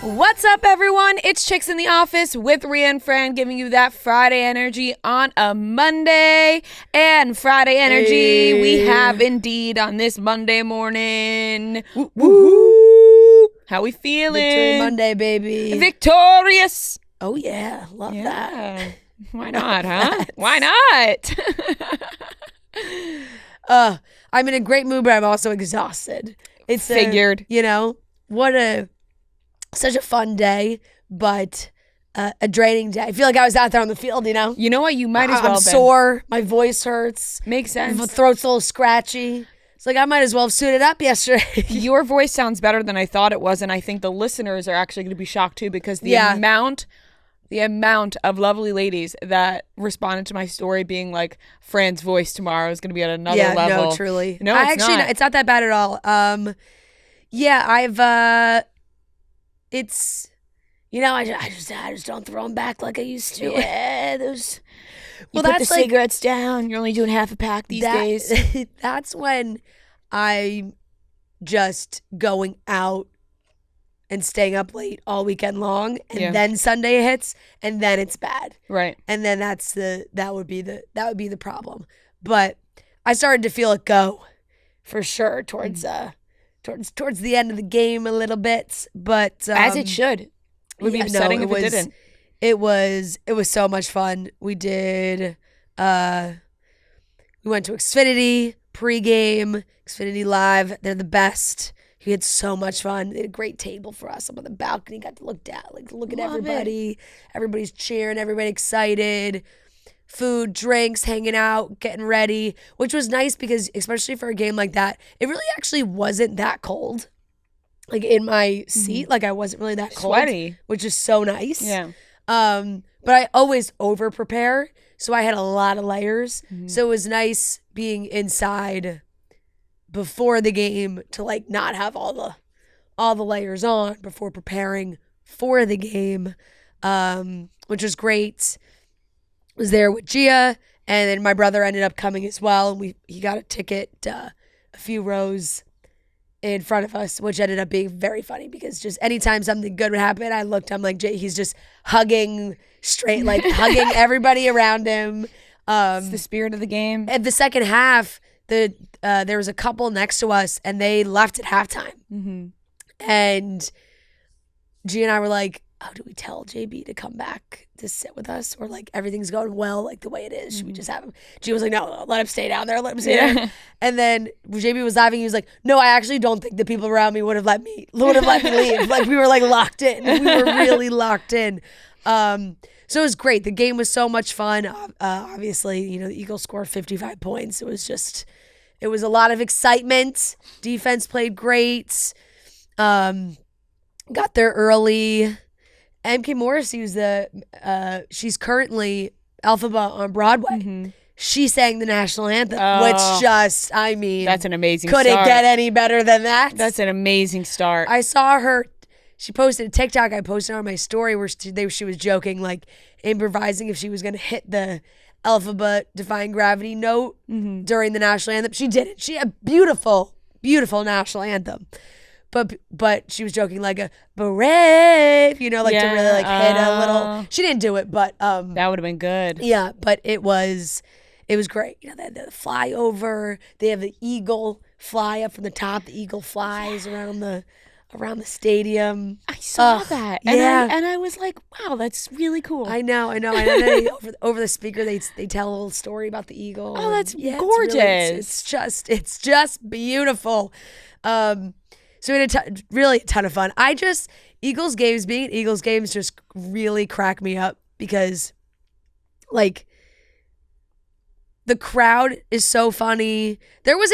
What's up, everyone? It's Chicks in the Office with Rhea and Fran, giving you that Friday energy on a Monday. And Friday energy we have indeed on this Monday morning. Woo, woo. How we feeling? Victory Monday, baby. Victorious. Oh, yeah. Love that. Why not, huh? Why not? I'm in a great mood, but I'm also exhausted. It's figured. Such a fun day, but a draining day. I feel like I was out there on the field, you know? You know what? You might as well I'm have been. sore. My voice hurts. Makes sense. My throat's a little scratchy. It's like I might as well have suited up yesterday. Your voice sounds better than I thought it was, and I think the listeners are actually going to be shocked too, because the amount of lovely ladies that responded to my story being like, Fran's voice tomorrow is going to be at another level. No, truly. No, it's not. It's not that bad at all. It's, I just don't throw them back like I used to. Yeah, those. You Well, put that's the like, cigarettes down. You're only doing half a pack these days. That's when I'm just going out and staying up late all weekend long, and then Sunday hits, and then it's bad. Right. And then that would be the problem. But I started to feel it go, for sure, towards the end of the game a little bit. But as it should. Would be upsetting if it didn't. It was so much fun. We did. We went to Xfinity pregame, Xfinity Live. They're the best. We had so much fun. They had a great table for us up on the balcony. Got to look down, look at everybody. Everybody's cheering. Everybody excited. Food, drinks, hanging out, getting ready, which was nice because, especially for a game like that, it really actually wasn't that cold. Like in my seat, I wasn't really that cold. Sweaty. Which is so nice. Yeah. But I always over prepare, so I had a lot of layers. So it was nice being inside before the game to not have all the layers on before preparing for the game, which was great. Was there with Gia, and then my brother ended up coming as well, and he got a ticket a few rows in front of us, which ended up being very funny because just anytime something good would happen, I'm like, Jay, he's just hugging hugging everybody around him. It's the spirit of the game. At the second half, there was a couple next to us, and they left at halftime. Mm-hmm. And Gia and I were like, oh, do we tell JB to come back to sit with us, or everything's going well the way it is? Should we just have him? Gia was like, no, let him stay down there. Let him stay there. And then JB was laughing. He was like, no, I actually don't think the people around me would have let me leave. We were locked in. We were really locked in. So it was great. The game was so much fun. Obviously, the Eagles scored 55 points. It was a lot of excitement. Defense played great. Got there early. MK Morrissey was she's currently Elphaba on Broadway. Mm-hmm. She sang the national anthem, which that's an amazing start. Couldn't get any better than that. That's an amazing start. I saw her, she posted a TikTok I posted on my story where she was joking, improvising if she was going to hit the Elphaba Defying Gravity note during the national anthem. She didn't. She had a beautiful, beautiful national anthem. But she was joking a brave, to really hit a little. She didn't do it, but that would have been good. Yeah, but it was great. They had the flyover. They have the eagle fly up from the top. The eagle flies around the stadium. I saw that. And I was like, wow, that's really cool. I know. And then over the speaker they tell a little story about the eagle. Oh, that's gorgeous. It's just beautiful. So we had really a ton of fun. Eagles games, being at Eagles games just really crack me up because, the crowd is so funny. There was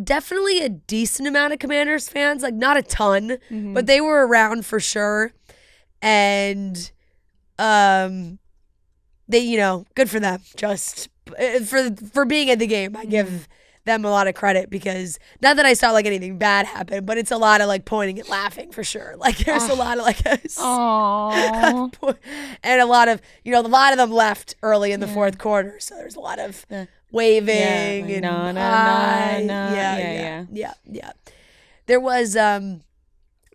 definitely a decent amount of Commanders fans, not a ton, but they were around for sure. And, they, good for them. Just for being at the game, I give them a lot of credit because not that I saw anything bad happen, but it's a lot of pointing and laughing for sure. There's a lot of and a lot of them left early in the fourth quarter, so there's a lot of waving and yeah. There was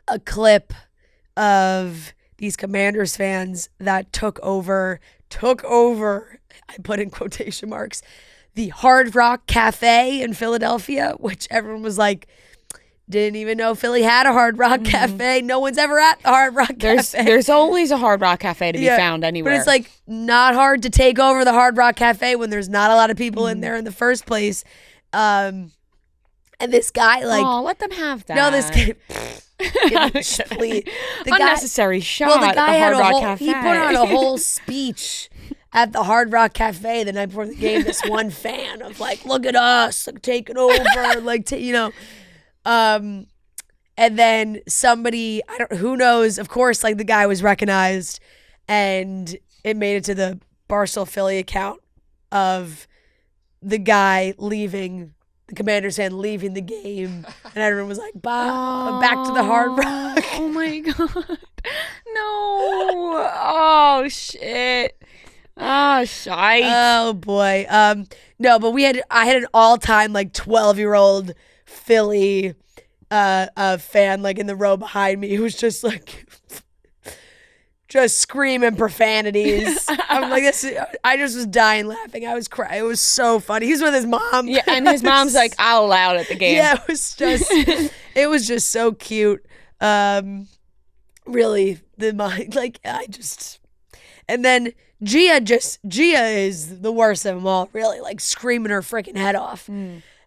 a clip of these Commanders fans that took over, I put in quotation marks, the Hard Rock Cafe in Philadelphia, which everyone was like, didn't even know Philly had a Hard Rock Cafe. No one's ever at the Hard Rock Cafe. There's always a Hard Rock Cafe to be found anywhere. But it's like not hard to take over the Hard Rock Cafe when there's not a lot of people in there in the first place. And this guy, like, oh, let them have that. No, this guy, please. Unnecessary shot. Well, the guy had Hard Rock whole, Cafe. he put on a whole speech at the Hard Rock Cafe the night before the game. This one fan of like, look at us, like, taking over, like, you know. And then somebody, who knows, of course, like the guy was recognized and it made it to the Barstool Philly account of the guy leaving, the Commanders fan leaving the game. And everyone was like, back to the Hard Rock. Oh my God. No. Oh, shit. Oh, shite. Oh boy. No, but I had an all-time like 12-year-old Philly fan like in the row behind me who was just like just screaming profanities. I'm like, I just was dying laughing. I was crying. It was so funny. He was with his mom. Yeah, and his mom's like all loud at the game. Yeah, it was just so cute. Really, and then Gia is the worst of them all, really, like screaming her freaking head off.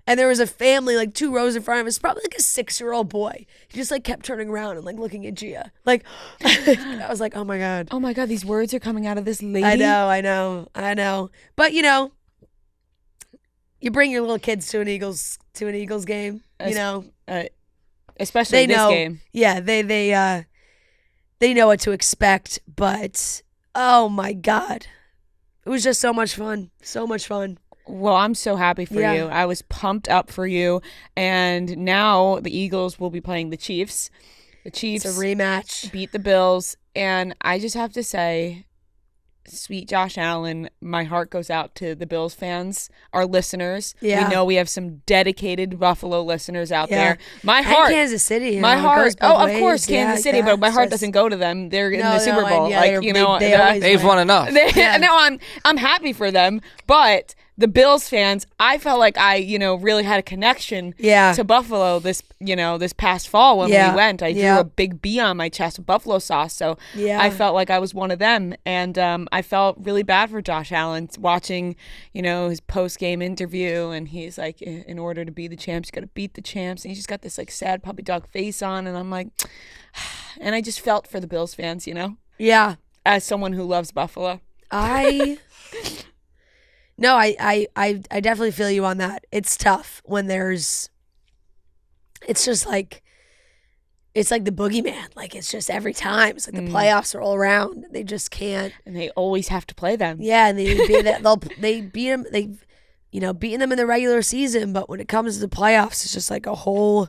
And there was a family like 2 rows in front of us, probably like a 6-year-old boy. He just like kept turning around and like looking at Gia. Like, I was like, oh my God. Oh my God, these words are coming out of this lady. I know. But you know, you bring your little kids to an Eagles game, you know. Especially this game. Yeah, they know what to expect, but oh my God. It was just so much fun. So much fun. Well, I'm so happy for you. I was pumped up for you. And now the Eagles will be playing the Chiefs. The Chiefs. It's a rematch. Beat the Bills. And I just have to say, sweet Josh Allen, my heart goes out to the Bills fans, our listeners. Yeah. We know we have some dedicated Buffalo listeners out there. My heart. And Kansas City. My heart. Of course, Kansas City, but my heart doesn't go to them. They're in the Super Bowl. They've won enough. No, I'm happy for them, but the Bills fans, I felt like I, really had a connection to Buffalo this past fall when we went. I drew a big B on my chest with buffalo sauce. So I felt like I was one of them. And I felt really bad for Josh Allen watching, his post-game interview. And he's like, in order to be the champs, you got to beat the champs. And he's just got this like sad puppy dog face on. And I'm like, and I just felt for the Bills fans, Yeah. as someone who loves Buffalo. No, I definitely feel you on that. It's tough when it's just like, it's like the boogeyman. Like, it's just every time. It's like the playoffs are all around. They just can't. And they always have to play them. Yeah, and they beat them. They've, beaten them in the regular season, but when it comes to the playoffs, it's just like a whole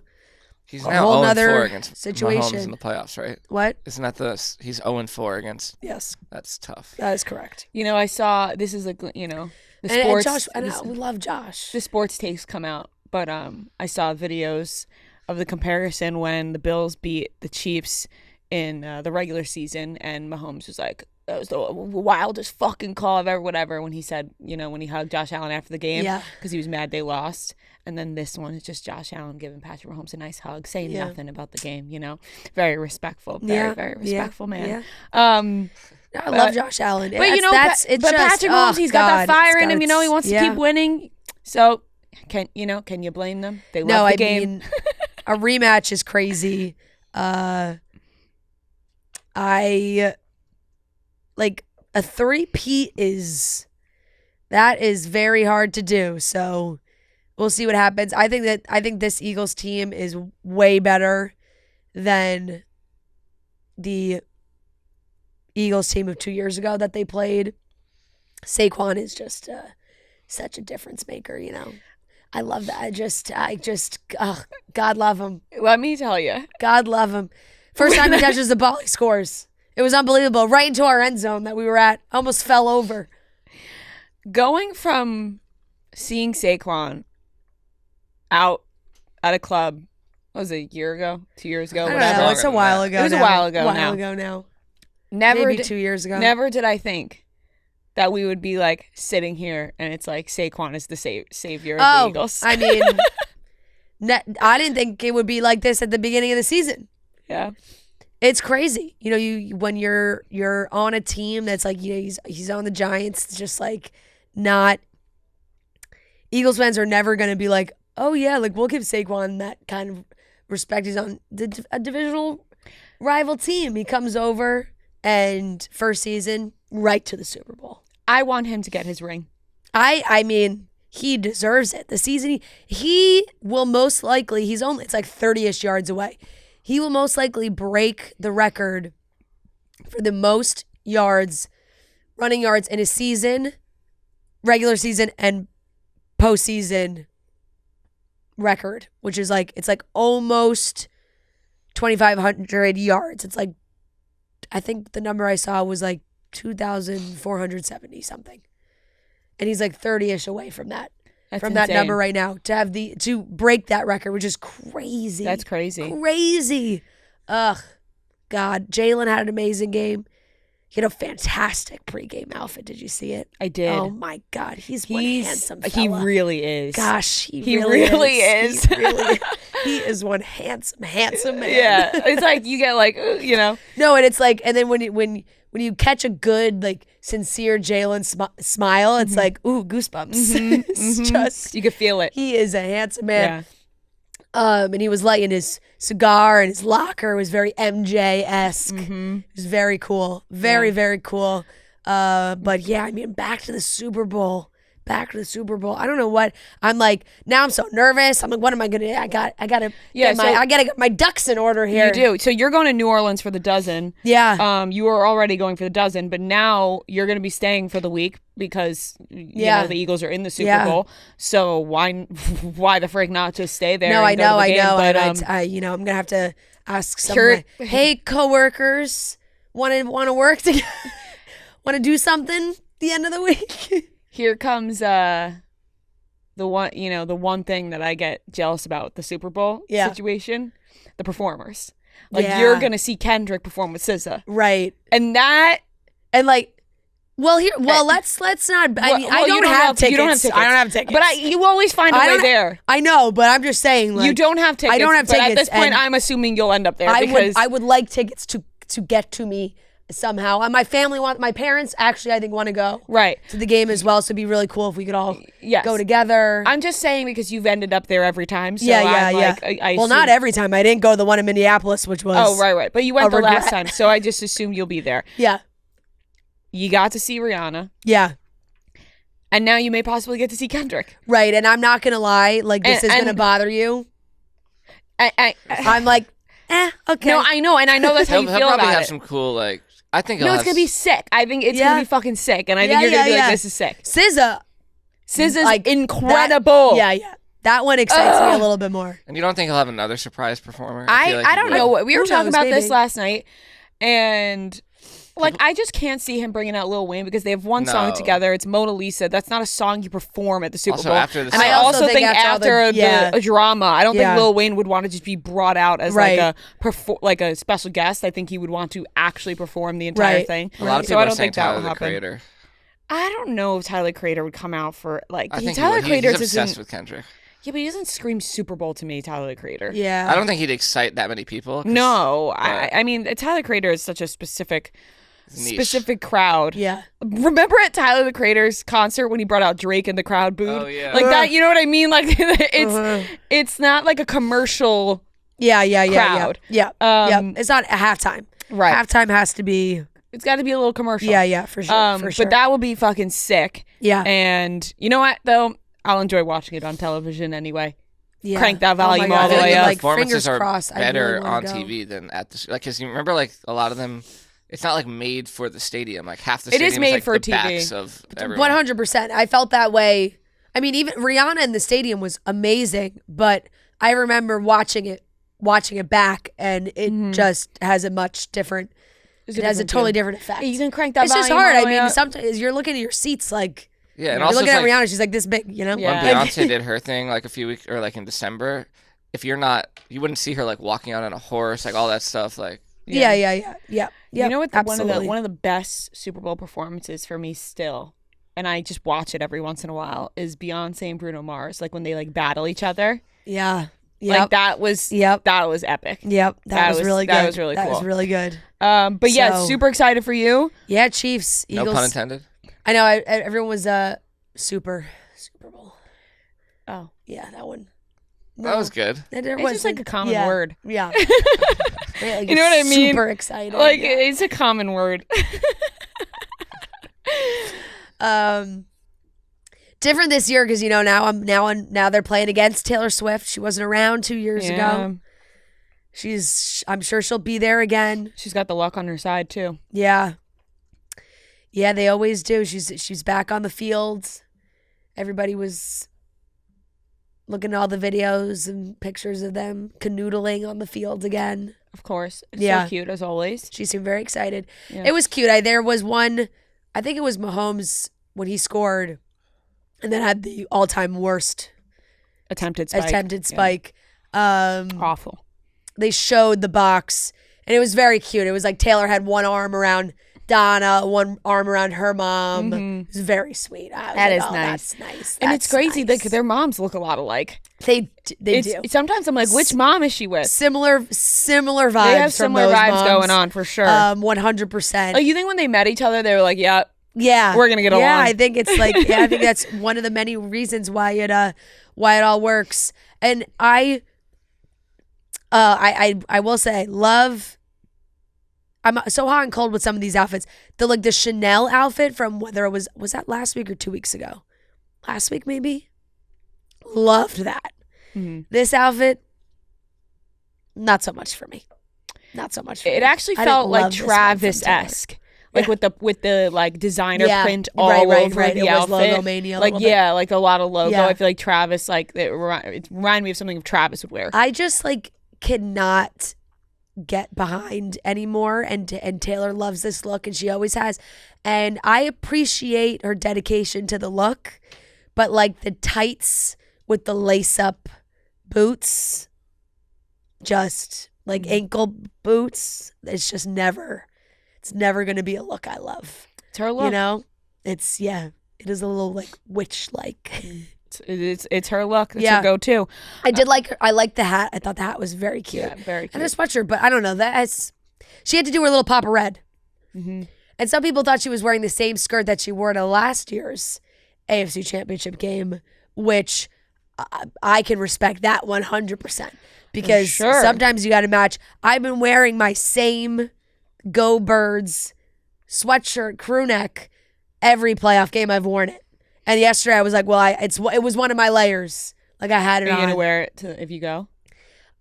He's now 0-4 against situation Mahomes in the playoffs, right? What? Isn't that he's 0-4 against? Yes. That's tough. That is correct. I saw, this is like, the and sports. Josh, we love Josh. The sports takes come out, but I saw videos of the comparison when the Bills beat the Chiefs in the regular season, and Mahomes was like, that was the wildest fucking call I've ever, whatever, when he said, when he hugged Josh Allen after the game, because he was mad they lost. And then this one is just Josh Allen giving Patrick Mahomes a nice hug, saying nothing about the game, very respectful, very respectful man. I love Josh Allen. But Patrick Mahomes, he's got that fire in him. He wants to keep winning. So can you blame them? They love the game. Mean, a rematch is crazy. Like a three-peat is very hard to do. So we'll see what happens. I think this Eagles team is way better than the Eagles team of 2 years ago that they played. Saquon is just such a difference maker, I love that. I just God love him. Let me tell you. God love him. First time he touches the ball, he scores. It was unbelievable. Right into our end zone that we were at. Almost fell over. Going from seeing Saquon out at a club what was it, a year ago, 2 years ago, I don't whatever. know. It's a while ago. It was a while ago now. Never Maybe 2 years ago. Never did I think that we would be like sitting here and it's like Saquon is the savior of the Eagles. I mean, I didn't think it would be like this at the beginning of the season. Yeah. It's crazy. You know, when you're on a team that's like, you know, he's on the Giants, it's just like not Eagles fans are never going to be like, "Oh yeah, like we'll give Saquon that kind of respect. He's on a divisional rival team. He comes over and first season right to the Super Bowl. I want him to get his ring. I mean, he deserves it. The season he will most likely, it's like 30-ish yards away. He will most likely break the record for the most running yards in a season, regular season and postseason record, which is like, it's like almost 2,500 yards. It's like, I think the number I saw was like 2,470 something. And he's like 30-ish away from that. That's that insane. number right now to break that record, which is crazy. That's crazy. Crazy. Ugh. God. Jalen had an amazing game. He had a fantastic pregame outfit. Did you see it? I did. Oh my God. He's one handsome fella. He really is. Gosh, he really is. He is one handsome man. Yeah. It's like you get like, you know. No, and it's like, and then when you catch a good, like, sincere Jalen smile, it's like, ooh, goosebumps. It's just, you could feel it. He is a handsome man. Yeah. And he was lighting his cigar, and his locker was very MJ-esque. It was very cool. Very cool. But yeah, I mean, back to the Super Bowl. I don't know what I'm like. Now I'm so nervous. I'm like, what am I gonna do? I gotta get my ducks in order here. You do. So you're going to New Orleans for the dozen. Yeah. You were already going for the dozen, but now you're gonna be staying for the week because you know the Eagles are in the Super Bowl. So why the frick not just stay there? No, I know. But I'm gonna have to ask some of my, hey, coworkers, want to work together? Want to do something at the end of the week? Here comes the one thing that I get jealous about with the Super Bowl situation, the performers. Like you're gonna see Kendrick perform with SZA, right? And let's not. I mean, I don't have tickets. You don't have tickets. I don't have tickets. But you always find a way there. I know, but I'm just saying, like, you don't have tickets. I don't have tickets. At this point, I'm assuming you'll end up there. I would like tickets to get to me somehow. And my parents actually, I think, want to go to the game as well. So it'd be really cool if we could all go together. I'm just saying because you've ended up there every time. So Well, not every time. I didn't go to the one in Minneapolis, which was right. But you went the last time, so I just assume you'll be there. Yeah. You got to see Rihanna. Yeah. And now you may possibly get to see Kendrick. Right. And I'm not gonna lie, like this is gonna bother you. I'm like, okay. No, I know, and I know that's how you feel about it. He'll probably have some cool, like, I think it's gonna be sick. I think it's gonna be fucking sick, and I think you're gonna be like, "This is sick." SZA's like incredible. Yeah. That one excites me a little bit more. And you don't think he'll have another surprise performer? I don't know. We were talking about this maybe. last night, and like I just can't see him bringing out Lil Wayne because they have one song together. It's Mona Lisa. That's not a song you perform at the Super Bowl. And I also think after the drama, I don't think Lil Wayne would want to just be brought out as like a special guest. I think he would want to actually perform the entire thing. A lot of people are saying Tyler, the Creator. I don't know if Tyler Creator would come out for like. I think Tyler Creator's he's obsessed with Kendrick. Yeah, but he doesn't scream Super Bowl to me, Tyler the Creator. Yeah. I don't think he'd excite that many people. No, I mean Tyler Creator is such a specific crowd. Yeah. Remember at Tyler the Creator's concert when he brought out Drake and the crowd booed? Oh yeah. Like that, you know what I mean? Like it's not like a commercial crowd. Yeah. It's not a halftime. Right. Halftime has to be. It's got to be a little commercial. Yeah, for sure. But that will be fucking sick. Yeah. And you know what though? I'll enjoy watching it on television anyway. Yeah. Crank that volume all the way up. Like, performances are crossed, better on TV than at the because you remember like a lot of them. It's not like made for the stadium. Like half the stadium is made like for the TV. backs of everyone. 100%. I felt that way. I mean, even Rihanna in the stadium was amazing, but I remember watching it back, and it just has a much different. It has a totally different effect. You can crank that. It's just hard. I mean, sometimes you're looking at your seats like. Yeah, and you're also looking at like, Rihanna. She's like this big, you know. When Beyonce did her thing like a few weeks or like in December, if you're not, you wouldn't see her like walking out on a horse, like all that stuff. Like Yeah. You know what? Absolutely. One of the best Super Bowl performances for me still, and I just watch it every once in a while, is Beyonce and Bruno Mars. Like when they like battle each other. Yeah. Like that was epic. Yep. That was really good. That was really cool. That was really good. But yeah, super excited for you. Yeah, Chiefs, Eagles. no pun intended. I know. Everyone was Super Bowl. Oh. Yeah, that one. That was good. It's just like a common word. Yeah. Like, you know what I mean? Super excited. Like it's a common word. Different this year because now they're playing against Taylor Swift. She wasn't around 2 years ago. I'm sure she'll be there again. She's got the luck on her side too. Yeah. Yeah, they always do. She's back on the field. Everybody was looking at all the videos and pictures of them canoodling on the field again. Of course. It's so cute as always. She seemed very excited. Yeah. It was cute. There was one, I think it was Mahomes when he scored and then had the all-time worst attempted spike. Awful. They showed the box and it was very cute. It was like Taylor had one arm around Donna, one arm around her mom. Mm-hmm. It was very sweet. That is nice. That's nice. And it's crazy because their moms look a lot alike. They do. Sometimes I'm like, which mom is she with? Similar vibes. They have similar from those vibes moms. going on for sure. 100%. Like you think when they met each other, they were like, yeah, we're gonna get along. Yeah, I think it's like I think that's one of the many reasons why it all works. And I will say, love. I'm so hot and cold with some of these outfits. The Chanel outfit from whether it was that last week or 2 weeks ago? Last week maybe? Loved that. Mm-hmm. This outfit, not so much for me. Not so much for me. It actually felt like Travis-esque. Like with the like designer print all over the outfit. Logomania like a lot of logo. Yeah. I feel like Travis, like it reminded me of something Travis would wear. I just cannot get behind anymore, and Taylor loves this look and she always has, and I appreciate her dedication to the look, but like the tights with the lace up boots, just like ankle boots, it's never gonna be a look I love. It's her look, it is a little like witch like. It's her look. It's her go-to. I liked the hat. I thought the hat was very cute. Yeah, very cute. And her sweatshirt, but I don't know. She had to do her little Papa Red. Mm-hmm. And some people thought she was wearing the same skirt that she wore to last year's AFC Championship game, which I can respect that 100%. Because sometimes you got to match. I've been wearing my same Go Birds sweatshirt crew neck every playoff game I've worn it. And yesterday I was like, well, it was one of my layers. Like I had it on. Are you gonna wear it if you go?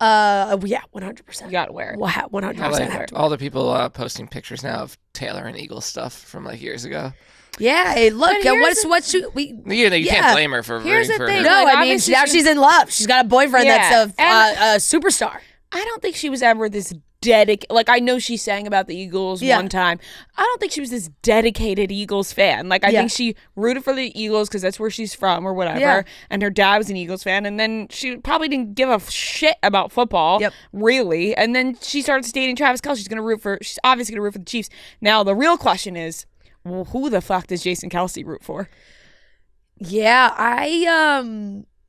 Yeah, 100%. You gotta wear it. 100%. All the people posting pictures now of Taylor and Eagles stuff from like years ago. Yeah, hey, look, you can't blame her for rooting for her. No, I mean now she's in love. She's got a boyfriend that's a superstar. I don't think she was ever this dedicated. Like I know she sang about the Eagles one time. I don't think she was this dedicated Eagles fan. Like I think she rooted for the Eagles because that's where she's from or whatever. Yeah. And her dad was an Eagles fan, and then she probably didn't give a shit about football, really. And then she starts dating Travis Kelce. She's obviously gonna root for the Chiefs. Now the real question is, well, who the fuck does Jason Kelce root for? Yeah,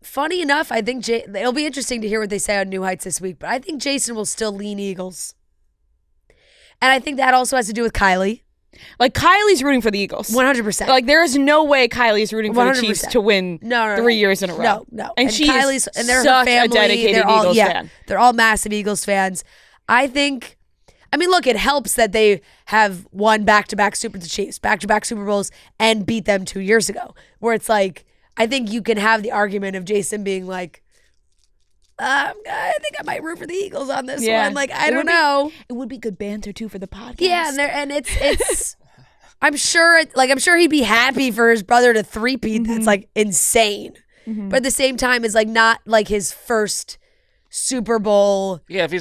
funny enough, I think it'll be interesting to hear what they say on New Heights this week, but I think Jason will still lean Eagles. And I think that also has to do with Kylie. Like, Kylie's rooting for the Eagles. 100%. Like, there is no way Kylie's rooting for 100%. The Chiefs to win 3 years in a row. No. And she Kylie's, is such a dedicated Eagles fan. They're all massive Eagles fans. Look, it helps that they have won back-to-back Super Bowls and beat them 2 years ago, where it's like, I think you can have the argument of Jason being like, I think I might root for the Eagles on this one. Like, I don't know. It would be good banter too for the podcast. Yeah, and it's I'm sure he'd be happy for his brother to three-peat. That's like insane. Mm-hmm. But at the same time, it's like not like his first Super Bowl. Yeah, if he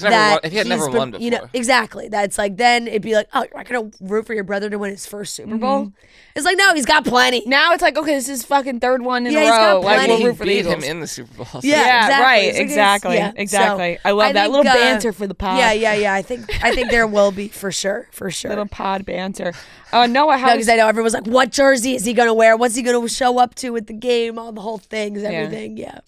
had never won before. You know, exactly. That's like, then it'd be like, oh, you're not going to root for your brother to win his first Super Bowl? It's like, no, he's got plenty. Now it's like, okay, this is his fucking third one in a he's got row. Like, plenty. we'll root for the beat Eagles. him in the Super Bowl. So. Yeah, exactly. right. It's like Exactly. yeah. Exactly. So, I love that think, little banter for the pod. Yeah. I think there will be for sure. Little pod banter. Noah, how? Because I know everyone's like, what jersey is he going to wear? What's he going to show up to at the game? All the whole things, everything. Yeah.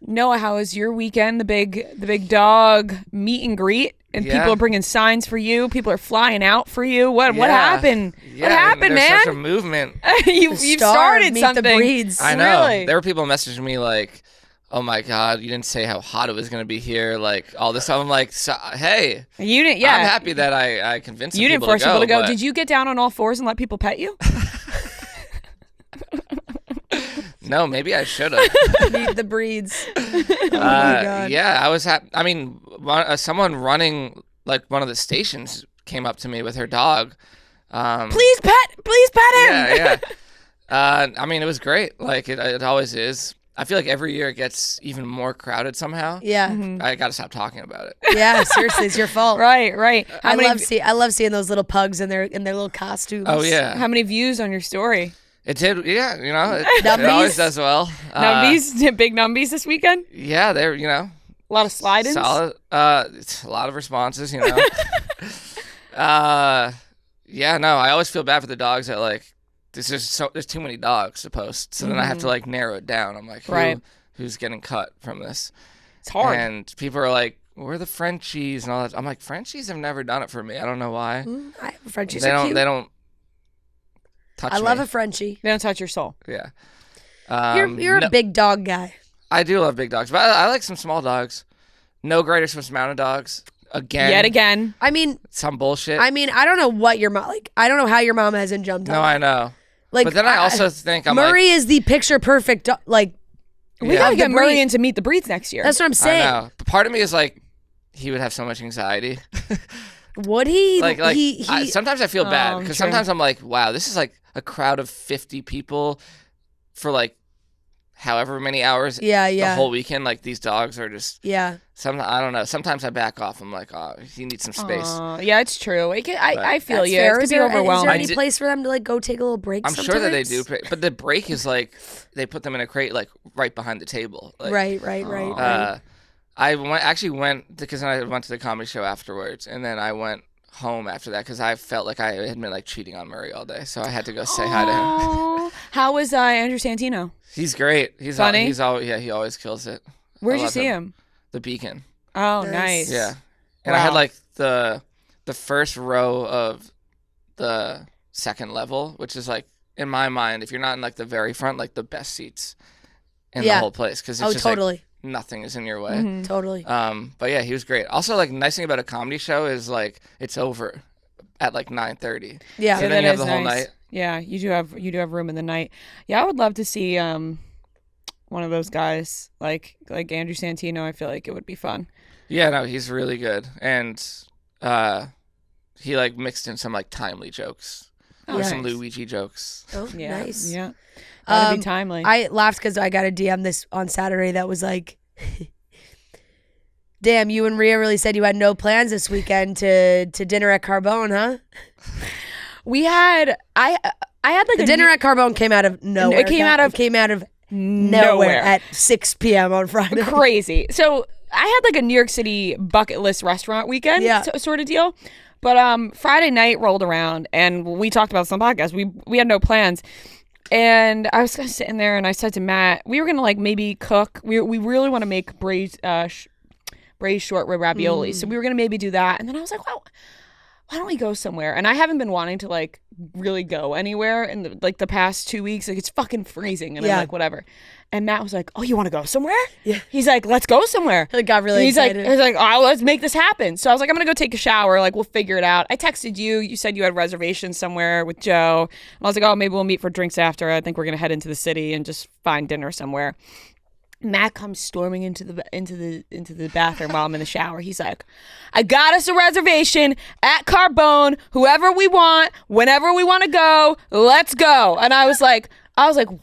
Noah, how was your weekend? The big dog meet and greet, and people are bringing signs for you. People are flying out for you. What happened? What happened, there's man? Such a movement. You've started Meet something. the breeds. I know. Really? There were people messaging me like, "Oh my God, you didn't say how hot it was going to be here." Like all this stuff. I'm like, "Hey, You didn't. Yeah. I'm happy that I convinced You didn't people force people to go. but- Did you get down on all fours and let people pet you? No, maybe I should have. Meet the breeds. Oh my God. Yeah, I was happy. I mean, someone running like one of the stations came up to me with her dog. Please pet him. Yeah. I mean, it was great. Like it always is. I feel like every year it gets even more crowded somehow. Yeah. I got to stop talking about it. Yeah, seriously, it's your fault. Right. I love seeing those little pugs in their little costumes. Oh yeah, How many views on your story? it did. Yeah, it always does well. Big numbies this weekend. Yeah, they're A lot of slide-ins. solid. It's a lot of responses. Yeah, no, I always feel bad for the dogs that like there's too many dogs to post, so then I have to like narrow it down. I'm like, who's getting cut from this? It's hard. And people are like, we're the Frenchies and all that. I'm like, Frenchies have never done it for me. I don't know why. Frenchies They are don't. cute. They don't touch me. I love a Frenchie. They don't touch your soul. Yeah. You're a big dog guy. I do love big dogs, but I like some small dogs. No greater Swiss Mountain dogs. Yet again. I mean, Some bullshit. I don't know what your mom like. I don't know how your mom hasn't jumped on. No, I know. Like, But then I also think I'm Murray is the picture perfect. Like, We Yeah. gotta get The Murray breed. in to meet the breeds next year. that's what I'm I saying. know. But part of me is like, he would have so much anxiety. Would he? like he sometimes I feel bad because true. sometimes I'm like, wow, this is like a crowd of 50 people for like however many hours. Yeah. The whole weekend, like these dogs are just. Yeah. I don't know. Sometimes I back off. I'm like, oh, he needs some space. Yeah, it's true. I feel That's you. fair. It Is could be there overwhelming. any place for them to like go take a little break? I'm sure that they do, sometimes? but the break is like they put them in a crate like right behind the table. Like, Right. I went because I went to the comedy show afterwards, and then I went home after that because I felt like I had been like cheating on Murray all day, so I had to go say hi to him. Aw. How was Andrew Santino? He's great. He's Funny? he always kills it. Where'd I you love see him? The Beacon. Oh, Nice. nice. Yeah, and I had Wow. like the first row of the second level, which is like in my mind, if you're not in like the very front, like the best seats in the whole place because it's just totally. like nothing is in your way. Mm-hmm. Totally. But yeah, he was great. Also, like nice thing about a comedy show is like it's over at like 9:30. Yeah. So Yeah, then you that have the is whole nice. night. Yeah, you do have room in the night. Yeah, I would love to see one of those guys like Andrew Santino. I feel like it would be fun. Yeah, no, he's really good, and he like mixed in some like timely jokes or some nice. Luigi jokes. Oh, Yeah, nice. yeah. That'd be Um, timely. I laughed because I got a DM this on Saturday that was like, "Damn, you and Rhea really said you had no plans this weekend to dinner at Carbone, huh?" we had I had like The a dinner at Carbone came out of nowhere. It came out of nowhere at 6 p.m. on Friday. crazy. So I had like a New York City bucket list restaurant weekend sort of deal. But Friday night rolled around and we talked about some podcasts. We had no plans. And I was kind of sitting there and I said to Matt, we were going to like maybe cook. We really want to make braised short rib ravioli. So we were going to maybe do that. And then I was like, well, why don't we go somewhere? And I haven't been wanting to like really go anywhere in the past 2 weeks. Like it's fucking freezing. And I'm like, whatever. And Matt was like, oh, you want to go somewhere? Yeah. He's like, let's go somewhere. I got really excited. He's like, oh, let's make this happen. So I was like, I'm going to go take a shower. Like, we'll figure it out. I texted you. You said you had reservations somewhere with Joe. And I was like, oh, maybe we'll meet for drinks after. I think we're going to head into the city and just find dinner somewhere. Matt comes storming into the bathroom while I'm in the shower. He's like, I got us a reservation at Carbone, whoever we want, whenever we want to go, let's go. And I was like,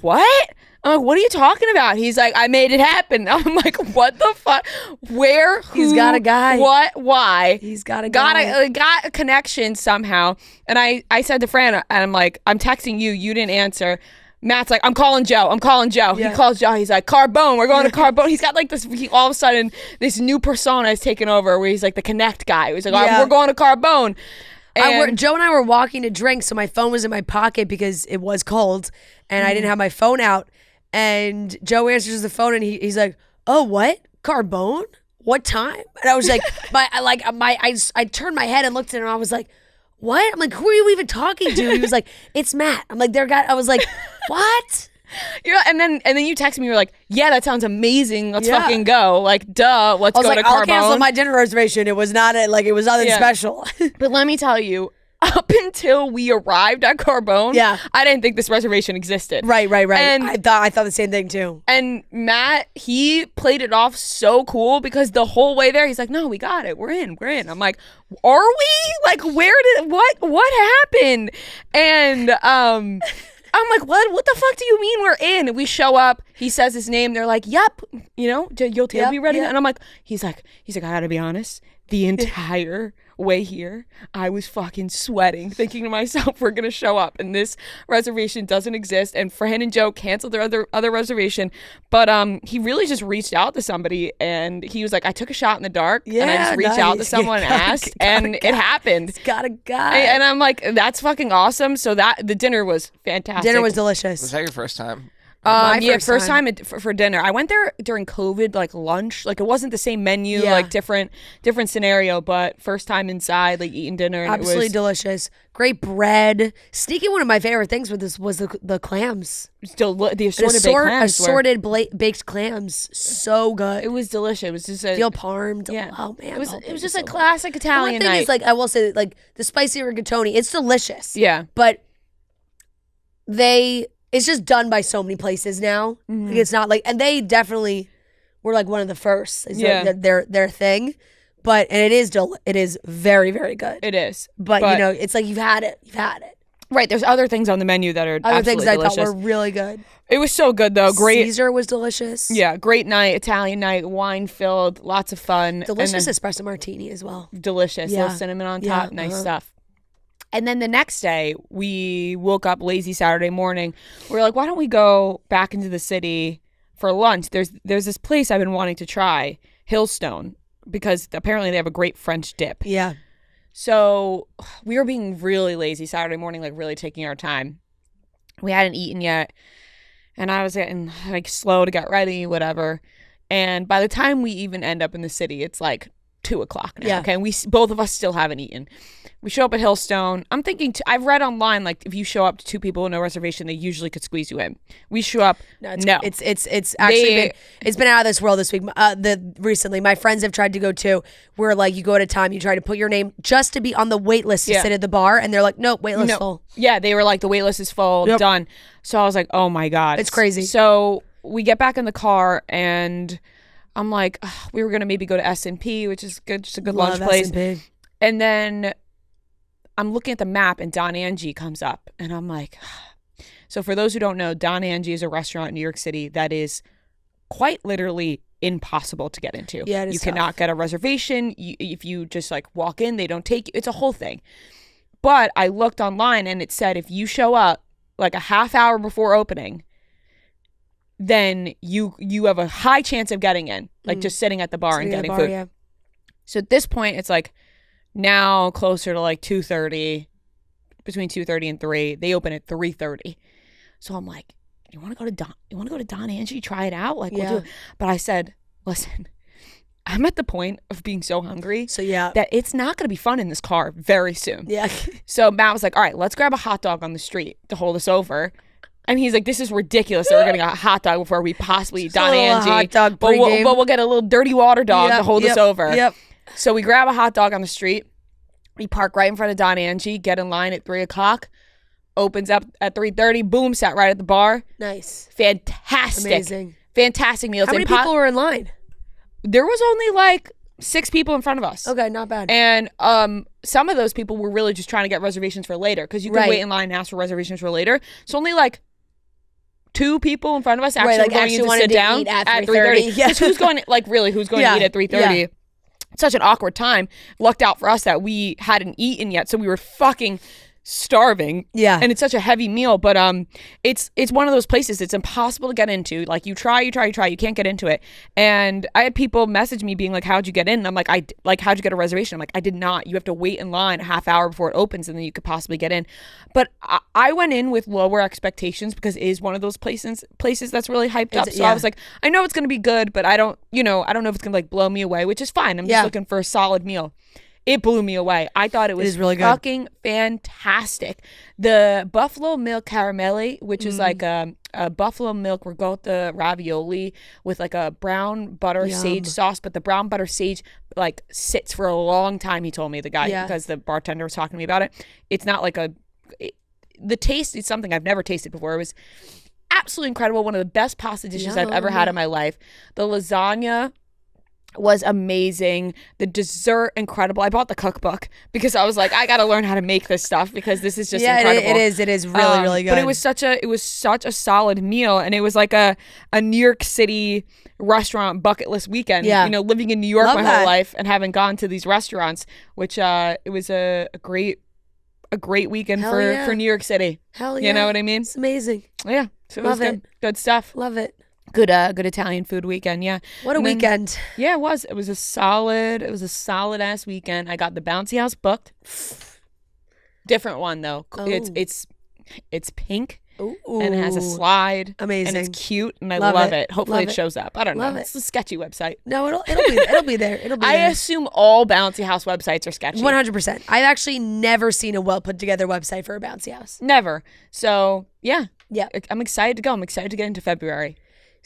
what? I'm like, what are you talking about? He's like, I made it happen. I'm like, what the fuck? Where? Who? He's got a guy. What? Why? He's got a guy. Got a connection somehow. And I said to Fran, and I'm like, I'm texting you. You didn't answer. Matt's like, I'm calling Joe. Yeah. He calls Joe. He's like, Carbone. We're going to Carbone. He's got like this, all of a sudden, this new persona has taken over where he's like the connect guy. He's like, we're going to Carbone. Joe and I were walking to drink, so my phone was in my pocket because it was cold, and I didn't have my phone out. And Joe answers the phone, and he's like, "Oh, what? Carbone? What time?" And I was like, I turned my head and looked at him, and I was like, "What?" I'm like, "Who are you even talking to?" He was like, "It's Matt." I'm like, I was like, "What?" And then you text me. You're like, "Yeah, that sounds amazing. Let's fucking go." Like, duh. Let's go to Carbone. I'll cancel my dinner reservation. It was not it was nothing special. But let me tell you, up until we arrived at Carbone, I didn't think this reservation existed. Right. And I thought the same thing too. And Matt, he played it off so cool because the whole way there, he's like, "No, we got it. We're in. I'm like, "Are we? Like, what happened?" And I'm like, what the fuck do you mean we're in? And we show up. He says his name. They're like, "Yep, you'll be ready." And I'm like, he's like, I gotta be honest. The entire way here, I was fucking sweating, thinking to myself, we're gonna show up and this reservation doesn't exist. And Fran and Joe canceled their other reservation, but he really just reached out to somebody, and he was like, I took a shot in the dark, and I just reached out to someone and asked, and it happened. He's got a guy. And I'm like, that's fucking awesome. So the dinner was fantastic. Dinner was delicious. Was that your first time? First time for dinner. I went there during COVID, like lunch. Like it wasn't the same menu, like different scenario, but first time inside, like eating dinner. And absolutely it was delicious. Great bread. Sneaky, one of my favorite things with this was the clams. Still the assorted baked clams. So good. It was delicious. It was just a veal parm. Yeah. Oh man, it was just a classic Italian night. One thing is, like, I will say, like, the spicy rigatoni, it's delicious. Yeah, but it's just done by so many places now. Mm-hmm. Like, it's not like, and they definitely were like one of the first. It's like their thing. But and it is very, very good. It is. But you know, it's like you've had it. Right. There's other things on the menu that are other things delicious. I thought were really good. It was so good though. Great. Caesar was delicious. Yeah, great night, Italian night, wine filled, lots of fun. Delicious espresso martini as well. Delicious. Little cinnamon on top, nice stuff. And then the next day, we woke up lazy Saturday morning. We were like, why don't we go back into the city for lunch? There's this place I've been wanting to try, Hillstone, because apparently they have a great French dip. Yeah. So we were being really lazy Saturday morning, like really taking our time. We hadn't eaten yet. And I was getting like slow to get ready, whatever. And by the time we even end up in the city, it's like 2:00 now. Yeah. Okay. And both of us still haven't eaten. We show up at Hillstone. I'm thinking, I've read online, like if you show up to 2 people with no reservation, they usually could squeeze you in. We show up. No. It's actually been out of this world this week. Recently, my friends have tried to go too, where like you go at a time, you try to put your name just to be on the wait list to sit at the bar, and they're like, nope, wait list full. Yeah, they were like, the wait list is full, done. So I was like, oh my God. It's crazy. So we get back in the car, and I'm like, we were going to maybe go to S&P, which is good, just a good lunch place. S&P. And then I'm looking at the map, and Don Angie comes up, and I'm like, so for those who don't know, Don Angie is a restaurant in New York City that is quite literally impossible to get into. Yeah, it is you cannot get a reservation. If you just like walk in, they don't take you. It's a whole thing. But I looked online, and it said if you show up like a half hour before opening, then you have a high chance of getting in, like just sitting at the bar and getting food. Yeah. So at this point, it's like now closer to like 2:30, between 2:30 and 3. They open at 3:30. So I'm like, you want to go to Don Angie, try it out? Like, we'll do it. But I said, listen, I'm at the point of being so hungry that it's not going to be fun in this car very soon. Yeah. So Matt was like, all right, let's grab a hot dog on the street to hold us over. And he's like, this is ridiculous that we're getting a hot dog before we possibly eat Don Angie. Hot dog but we'll get a little dirty water dog to hold us over. Yep. So we grab a hot dog on the street. We park right in front of Don Angie, get in line at 3:00. Opens up at 3:30. Boom, sat right at the bar. Nice. Fantastic. Amazing. Fantastic meals. How many people were in line? There was only like 6 people in front of us. Okay, not bad. And some of those people were really just trying to get reservations for later, because you could wait in line and ask for reservations for later. So only like 2 people in front of us actually, Right, like, were going actually in to wanted sit to down eat at 3:30. 3:30. Yeah. Who's going who's going to eat at 3:30? Yeah. Such an awkward time. Lucked out for us that we hadn't eaten yet, so we were fucking starving. Yeah. And it's such a heavy meal, but it's one of those places it's impossible to get into. Like, you try, you can't get into it. And I had people message me being like, how'd you get in? And I'm like, how'd you get a reservation? I'm like, I did not. You have to wait in line a half hour before it opens, and then you could possibly get in. But I went in with lower expectations because it is one of those places that's really hyped up. So I was like, I know it's going to be good, but I don't know if it's going to like blow me away, which is fine. I'm just looking for a solid meal. It blew me away. I thought it was really fucking fantastic. The buffalo milk caramelle, which is like a buffalo milk ricotta ravioli with like a brown butter sage sauce, but the brown butter sage like sits for a long time, he told me, the guy, because the bartender was talking to me about it. It's not like the taste is something I've never tasted before. It was absolutely incredible. One of the best pasta dishes I've ever had in my life. The lasagna was amazing. The dessert, incredible. I bought the cookbook because I was like, I got to learn how to make this stuff because this is just incredible. It is really, really good. But it was such a solid meal, and it was like a New York City restaurant bucket list weekend. Yeah. You know, living in New York my whole life and having gone to these restaurants, which it was a great weekend for New York City. Hell yeah. You know what I mean? It's amazing. Yeah. So it was good stuff. Love it. Good Italian food weekend, yeah. What a weekend. Yeah, it was. It was a solid ass weekend. I got the bouncy house booked. Different one though. Oh. It's pink. Ooh. And it has a slide. Amazing. And it's cute, and I love it. Hopefully it shows up. I don't know. Love It's a sketchy website. No, it'll be there. It'll be I there. assume all bouncy house websites are sketchy. 100%. I've actually never seen a well put together website for a bouncy house. Never. So yeah. Yeah. I'm excited to go. I'm excited to get into February.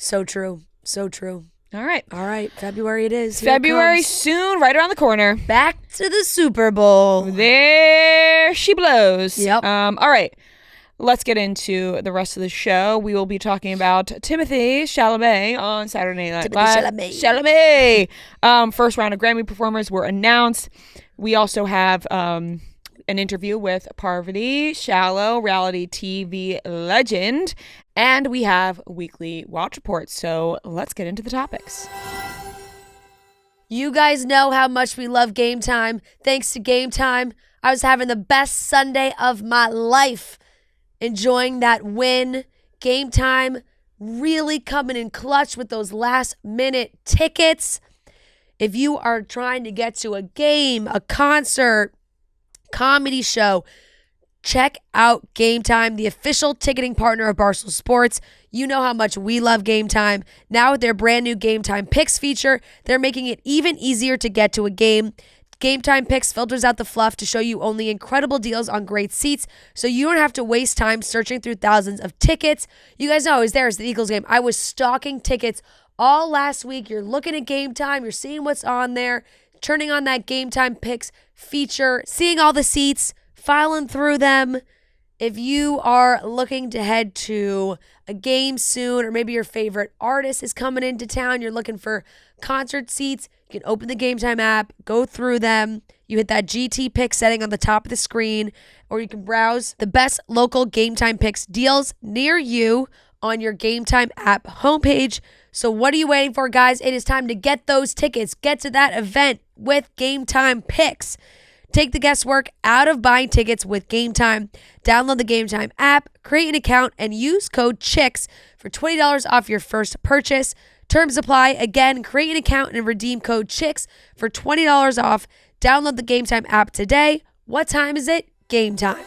So true. So true. All right. February it is. Here February it comes. soon, right around the corner. Back to the Super Bowl. There she blows. Yep. All right. Let's get into the rest of the show. We will be talking about Timothée Chalamet on Saturday Night Live. Chalamet. First round of Grammy performers were announced. We also have an interview with Parvati Shallow, reality TV legend, and we have weekly watch reports. So let's get into the topics. You guys know how much we love Game Time. Thanks to Game Time, I was having the best Sunday of my life. Enjoying that win. Game Time really coming in clutch with those last minute tickets. If you are trying to get to a game, a concert, comedy show, check out Game Time, the official ticketing partner of Barstool Sports. You know how much we love Game Time. Now with their brand new Game Time Picks feature, they're making it even easier to get to a game. Game Time Picks filters out the fluff to show you only incredible deals on great seats, so you don't have to waste time searching through thousands of tickets. You guys know I was there as the Eagles game. I was stalking tickets all last week. You're looking at Game Time. You're seeing what's on there, turning on that Game Time Picks feature, seeing all the seats, filing through them. If you are looking to head to a game soon, or maybe your favorite artist is coming into town, you're looking for concert seats, you can open the Game Time app, go through them. You hit that GT pick setting on the top of the screen, or you can browse the best local Game Time Picks deals near you on your Game Time app homepage. So what are you waiting for, guys? It is time to get those tickets. Get to that event with Game Time Picks. Take the guesswork out of buying tickets with Game Time. Download the Game Time app, create an account, and use code CHICKS for $20 off your first purchase. Terms apply. Again, create an account and redeem code CHICKS for $20 off. Download the Game Time app today. What time is it? Game time.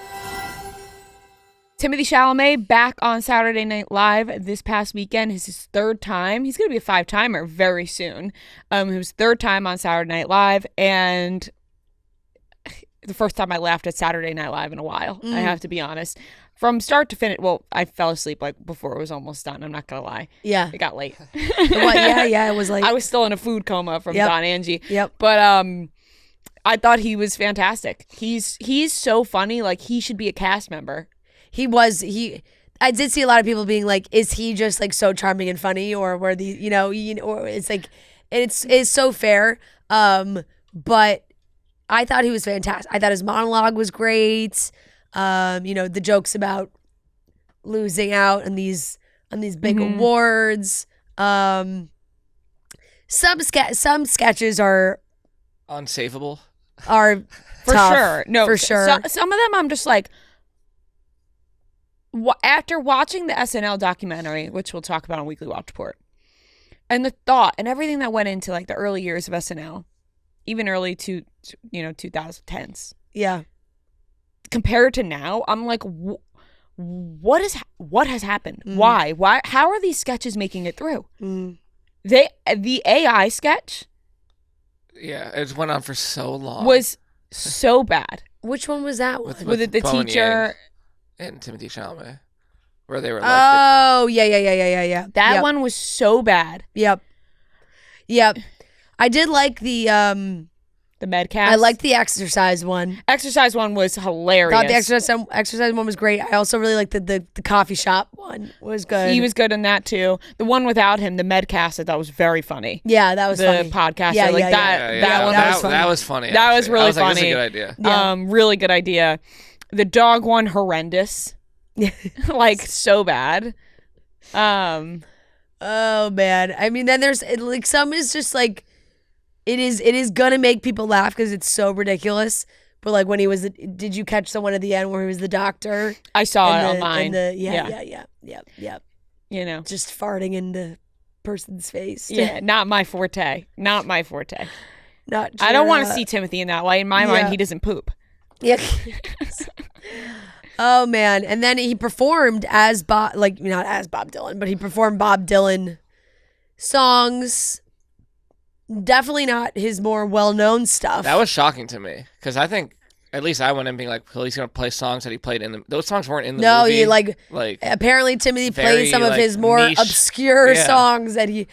Timothée Chalamet back on Saturday Night Live this past weekend. It's his third time. He's going to be a 5-timer very soon. His third time on Saturday Night Live, and the first time I laughed at Saturday Night Live in a while, I have to be honest. From start to finish, well, I fell asleep like before it was almost done. I'm not going to lie. Yeah. It got late. It was late. I was still in a food coma from Don Angie. Yep. But I thought he was fantastic. He's so funny. Like, he should be a cast member. I did see a lot of people being like, is he just like so charming and funny, or were the, or it's like, it's so fair. But I thought he was fantastic. I thought his monologue was great. The jokes about losing out and these on these big awards. Some sketches are Unsavable. for tough, sure. No, for sure. Some of them I'm just like, after watching the SNL documentary, which we'll talk about on Weekly Watch Report, and the thought and everything that went into like the early years of SNL, even early to 2010s. Yeah. Compared to now, I'm like, what has happened? Why? How are these sketches making it through? The AI sketch, yeah, it went on for so long. Was so bad. Which one was that one? With the teacher and Timothée Chalamet, where they were like, yeah. That one was so bad. Yep. I did like the Medcast. I liked the exercise one. Exercise one was hilarious. Thought the exercise one was great. I also really liked the coffee shop one. Was good. He was good in that too. The one without him, the Medcast, I thought was very funny. Yeah, that was funny. The podcast, that one. That was funny. That was really funny. That's a good idea. Yeah. Really good idea. The dog one, horrendous. Like so bad. Oh man. I mean, then there's like some is just like. It is gonna make people laugh because it's so ridiculous. But like when he was, did you catch the one at the end where he was the doctor? I saw it online. Yeah. You know, just farting in the person's face. Yeah, not my forte. Not my forte. Not. I don't want to see Timothy in that light. In my mind, he doesn't poop. Yeah. Oh man! And then he performed as Bob, like not as Bob Dylan, but he performed Bob Dylan songs. Definitely not his more well-known stuff. That was shocking to me because I think at least I went in being like, well, he's gonna play songs that he played in the. Those songs weren't in the movie. No, like apparently Timothy played some of his more niche, obscure songs that he,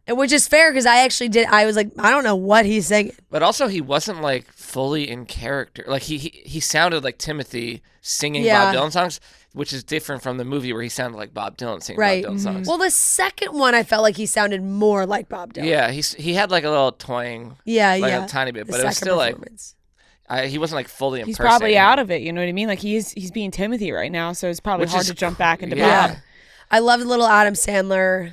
and which is fair because I actually did. I was like, I don't know what he's singing. But also, he wasn't like fully in character. Like he sounded like Timothy singing Bob Dylan songs, which is different from the movie where he sounded like Bob Dylan singing Bob Dylan songs. Well, the second one, I felt like he sounded more like Bob Dylan. Yeah, he had like a little twang. A tiny bit, but it was still like he wasn't like fully impersonating. He's probably out of it. You know what I mean? Like he's being Timothy right now, so it's probably hard to jump back into Bob. I love the little Adam Sandler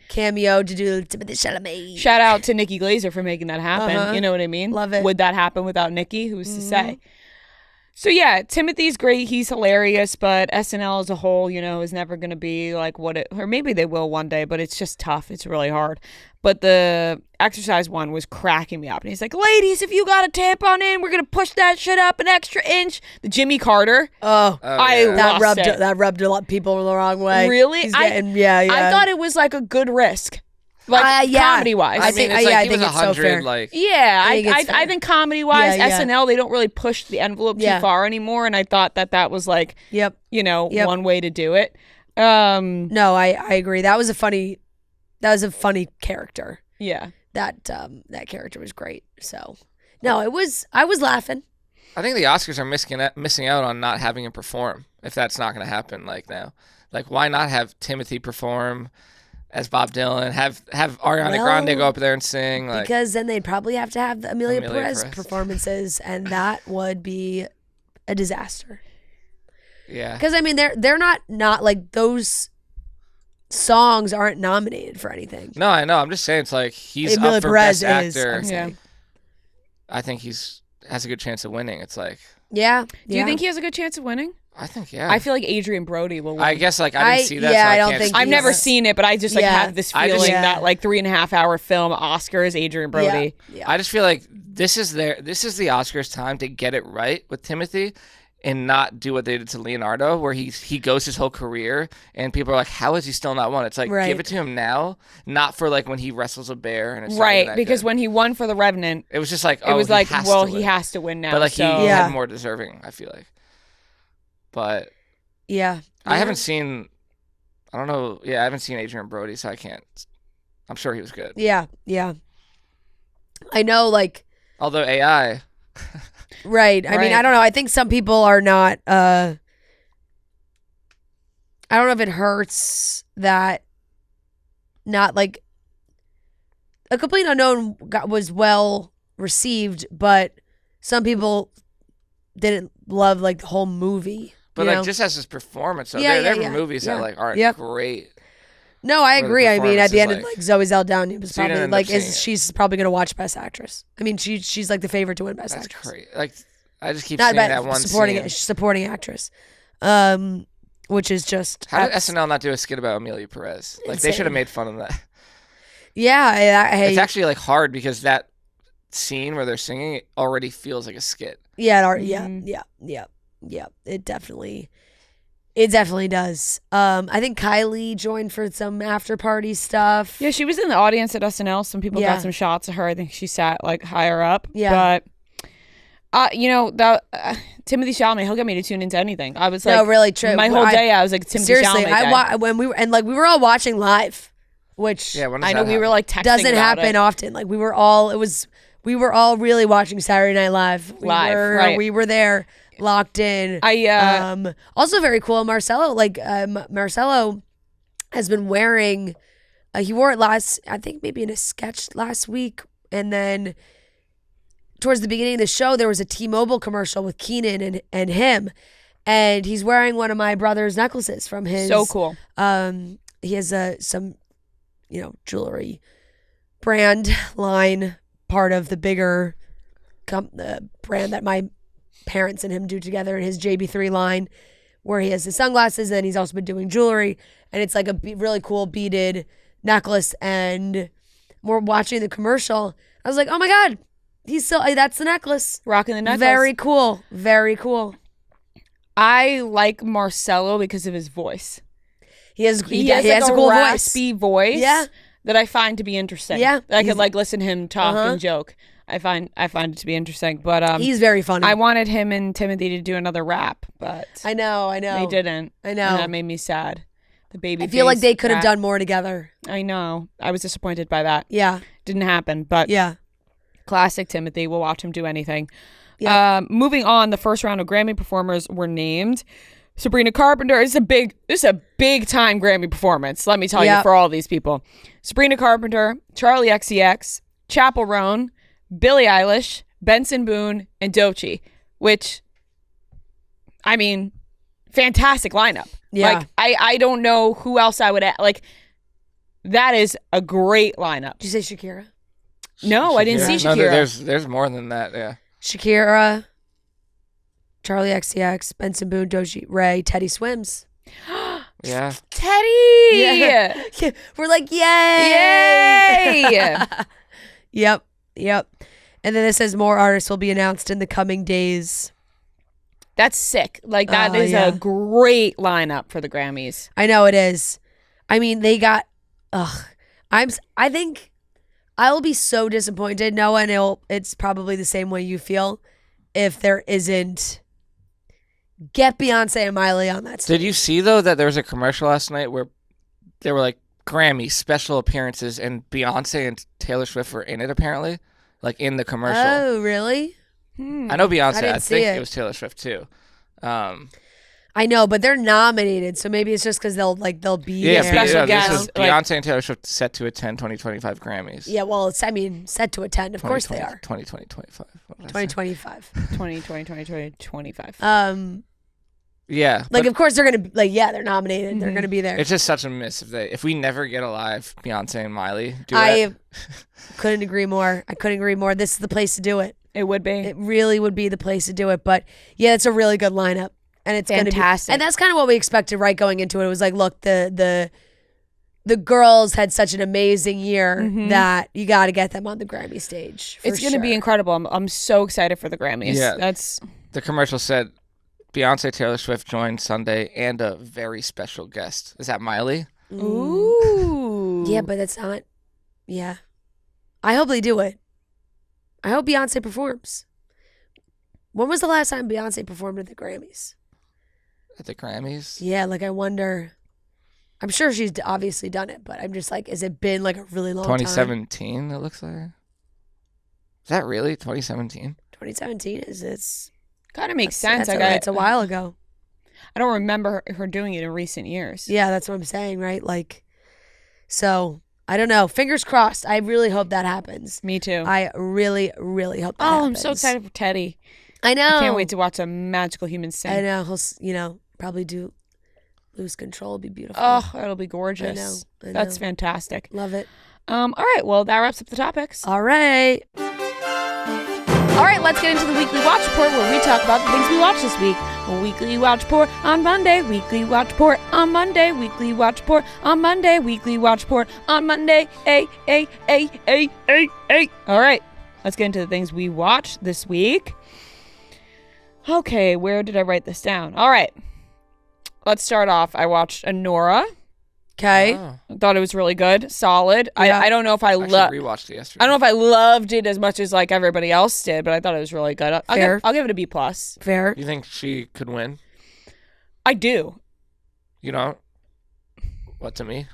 cameo to do Timothée Chalamet. Shout out to Nikki Glazer for making that happen. You know what I mean? Love it. Would that happen without Nikki? Who's to say? So yeah, Timothy's great. He's hilarious, but SNL as a whole, is never going to be like or maybe they will one day, but it's just tough. It's really hard. But the exercise one was cracking me up. And he's like, ladies, if you got a tampon in, we're going to push that shit up an extra inch. The Jimmy Carter. That rubbed a lot of people the wrong way. Really? I thought it was like a good risk. Like comedy wise, I think it's so fair. I think comedy wise, SNL they don't really push the envelope too far anymore, and I thought that was like, one way to do it. No, I agree. That was a funny character. Yeah, that character was great. So no, I was laughing. I think the Oscars are missing out on not having him perform. If that's not going to happen, like now, like why not have Timothy perform as Bob Dylan, have Ariana Grande go up there and sing. Like, because then they'd probably have to have the Amelia Perez performances, and that would be a disaster. Yeah. Because, I mean, they're not like those songs aren't nominated for anything. No, I know. I'm just saying it's like he's Amelia up for Perez Best Actor. Yeah. I think has a good chance of winning. It's like... Yeah. Do you think he has a good chance of winning? I think, yeah. I feel like Adrian Brody will win. I guess, I didn't see that. Yeah, so I don't think I've never seen it, but I just have this feeling that 3.5 hour film Oscars Adrian Brody. Yeah. I just feel like this is the Oscars time to get it right with Timothy and not do what they did to Leonardo, where he goes his whole career and people are like, how is he still not won? It's like, give it to him now, not for like when he wrestles a bear. And it's because when he won for The Revenant, it was just like, he has to win now. But like he had more deserving, I feel like. But yeah. I haven't seen, I don't know. Yeah, I haven't seen Adrian Brody, so I can't. I'm sure he was good. Yeah. I know, like. Although AI. Right. I mean, I don't know. I think some people are not. I don't know if it hurts that not like A Complete Unknown was well received, but some people didn't love like the whole movie. But like just as his performance, there are movies that like aren't great. No, I the agree. I mean, at the end performance of is like Zoe Saldana was So you didn't probably end up like seeing it. she's probably gonna watch Best Actress. I mean, she's like the favorite to win Best That's Actress. crazy. Like I just keep Not seeing that one scene. supporting actress, which is just How did SNL not do a skit about Amelia Perez? Like they should have Insane. made fun of that. Yeah, It's actually like hard because that scene where they're singing it already feels like a skit. yeah, yeah. It definitely does. I think Kylie joined for some after party stuff. Yeah, she was in the audience at SNL. Some people Yeah. got some shots of her. I think she sat like higher up. Yeah. But Timothée Chalamet, he'll get me to tune into anything. I was like, No, really true. My whole day, I was like, Timothée Seriously, Chalamet. Day. when we were all watching live, which Yeah, when does I that know we were happen? like texting. doesn't about happen it. often. Like we were all really watching Saturday Night Live. Right. We were there, locked in. Also very cool. Marcelo has been wearing. He wore it I think maybe in a sketch last week, and then towards the beginning of the show, there was a T-Mobile commercial with Keenan and him, and he's wearing one of my brother's necklaces from his. So cool. He has some, jewelry brand line, part of the bigger brand that my parents and him do together in his JB3 line, where he has his sunglasses and he's also been doing jewelry, and it's like a really cool beaded necklace. And we're watching the commercial. I was like, oh my God, that's the necklace. Rocking the necklace. Very cool. Very cool. I like Marcelo because of his voice. He has He like has a a cool raspy voice. Yeah. That I find to be interesting. Yeah. That I could like listen to him talk and joke. I find it to be interesting. But He's very funny. I wanted him and Timothy to do another rap, but I know. they didn't. I know. And that made me sad. The baby. I feel like face they could have rap. done more together. I know. I was disappointed by that. Yeah. Didn't happen. But Yeah. classic Timothy. We'll watch him do anything. Yeah. Moving on, the first round of Grammy performers were named. Sabrina Carpenter is a big time Grammy performance. Let me tell you, for all these people. Sabrina Carpenter, Charlie XCX, Chappell Roan, Billie Eilish, Benson Boone, and Doechii. Which, I mean, fantastic lineup. Yeah. Like I don't know who else I would add. Like that is a great lineup. Did you say Shakira? No, I didn't see Shakira. No, there's more than that. Yeah. Shakira, Charlie XCX, Benson Boone, Doechii, Ray, Teddy Swims. Yeah. Teddy. Yeah. We're like, yay! Yay! Yep. And then it says more artists will be announced in the coming days. That's sick. Like that is yeah. a great lineup for the Grammys. I know it is. I mean, they got. I think I will be so disappointed, Noah, and it's probably the same way you feel if there isn't. Get Beyonce and Miley on that stage. Did you see though that there was a commercial last night where there were like Grammy special appearances and Beyonce and Taylor Swift were in it apparently, like in the commercial. Oh, really? I know Beyonce. didn't I see think it. it was Taylor Swift too. I know, but they're nominated, so maybe it's just because they'll be Yeah, there. special this guest, is like- Beyonce and Taylor Swift set to attend 2025 Grammys. Yeah, well, set to attend. Of course they are. 2020, 25. What did I say? 2025. 2025. Yeah. Like, but of course they're gonna they're nominated. They're gonna be there. it's just such a miss if we never get a live Beyonce and Miley duet. I couldn't agree more. This is the place to do it. It would be. It really would be the place to do it. But yeah, it's a really good lineup, and it's Fantastic. gonna be. And that's kind of what we expected, right? Going into it, it was like, look, the girls had such an amazing year that you got to get them on the Grammy stage. It's going to be incredible. I'm so excited for the Grammys. Yeah. That's The commercial said Beyonce, Taylor Swift joined Sunday and a very special guest. Is that Miley? ooh. Yeah, but that's not. Yeah, I hope they do it. I hope Beyonce performs. When was the last time Beyonce performed at the Grammys? At the Grammys? Yeah, like I wonder. I'm sure she's obviously done it, but I'm just like, has it been like a really long time? 2017, it looks like. Is that really 2017? 2017 it's kind of makes sense. It's a while ago. I don't remember her doing it in recent years. Yeah, that's what I'm saying, right? Like, so I don't know. Fingers crossed. I really hope that happens. Me too. I really, really hope that happens. I'm so excited for Teddy. I know. I can't wait to watch a magical human sing. I know. He'll, probably do lose control. It'd be beautiful. Oh, that'll be gorgeous. I know. That's fantastic. Love it. All right, well, that wraps up the topics. All right. All right, let's get into the weekly watch report where we talk about the things we watched this week. Weekly watch report on Monday. Weekly watch report on Monday. Weekly watch report on Monday. Weekly watch report on Monday. All right, let's get into the things we watched this week. Okay, where did I write this down? All right, let's start off. I watched Anora. Okay. Oh. I thought it was really good, solid. Yeah. I don't know if I rewatched it yesterday. I don't know if I loved it as much as like everybody else did, but I thought it was really good. I'll give it a B+. Fair. You think she could win? I do. You don't? What, to me?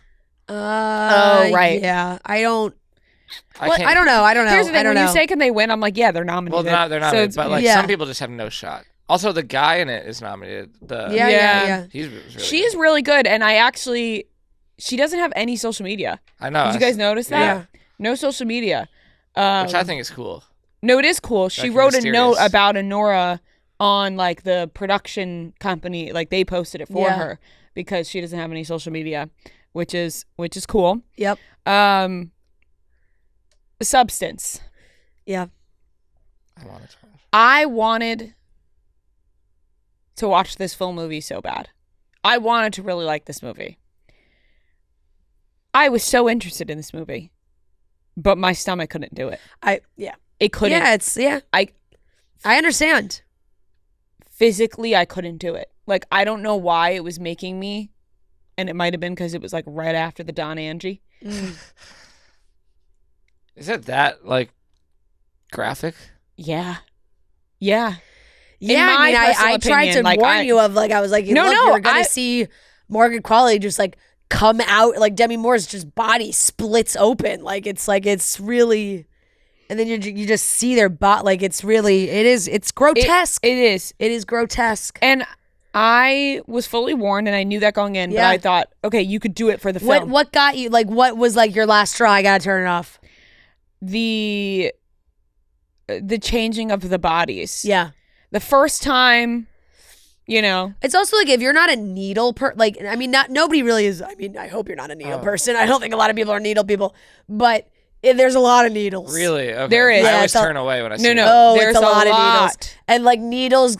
Right. Yeah. I don't know. Here's the thing, I don't when know. you say can they win, I'm like, yeah, they're nominated. Well, they're nominated, but like yeah. some people just have no shot. Also, the guy in it is nominated. Yeah. He's really She good. is really good, and she doesn't have any social media. I know. Did you guys notice that? Yeah. No social media. Which I think is cool. No, it is cool. She Like wrote a mysterious. note about Anora on like the production company, like they posted it for her because she doesn't have any social media, which is cool. Yep. Substance. Yeah. I wanted to watch this full movie so bad. I wanted to really like this movie. I was so interested in this movie, but my stomach couldn't do it. It couldn't. Yeah, I understand. Physically, I couldn't do it. Like, I don't know why it was making me, and it might have been because it was like right after the Don Angie. Is it that like graphic? Yeah. Yeah, my I personal tried to opinion, like, warn you of like I was like, No, look, no, you're gonna see Morgan Qualley just like come out, like Demi Moore's just body splits open, like it's really, and then you just see their bot, like it's grotesque. It is. Grotesque. And I was fully warned, and I knew that going in, but I thought, okay, you could do it for the film. What got you? Like, what was like your last straw? I gotta turn it off. The changing of the bodies. Yeah. The first time, you know. It's also like if you're not a needle nobody really is. I mean, I hope you're not a needle person. I don't think a lot of people are needle people, but there's a lot of needles. Really? Okay. There is. I Yeah, always it's turn away when I see No, it. no. Oh, There's it's a lot a of needles. lot. And like needles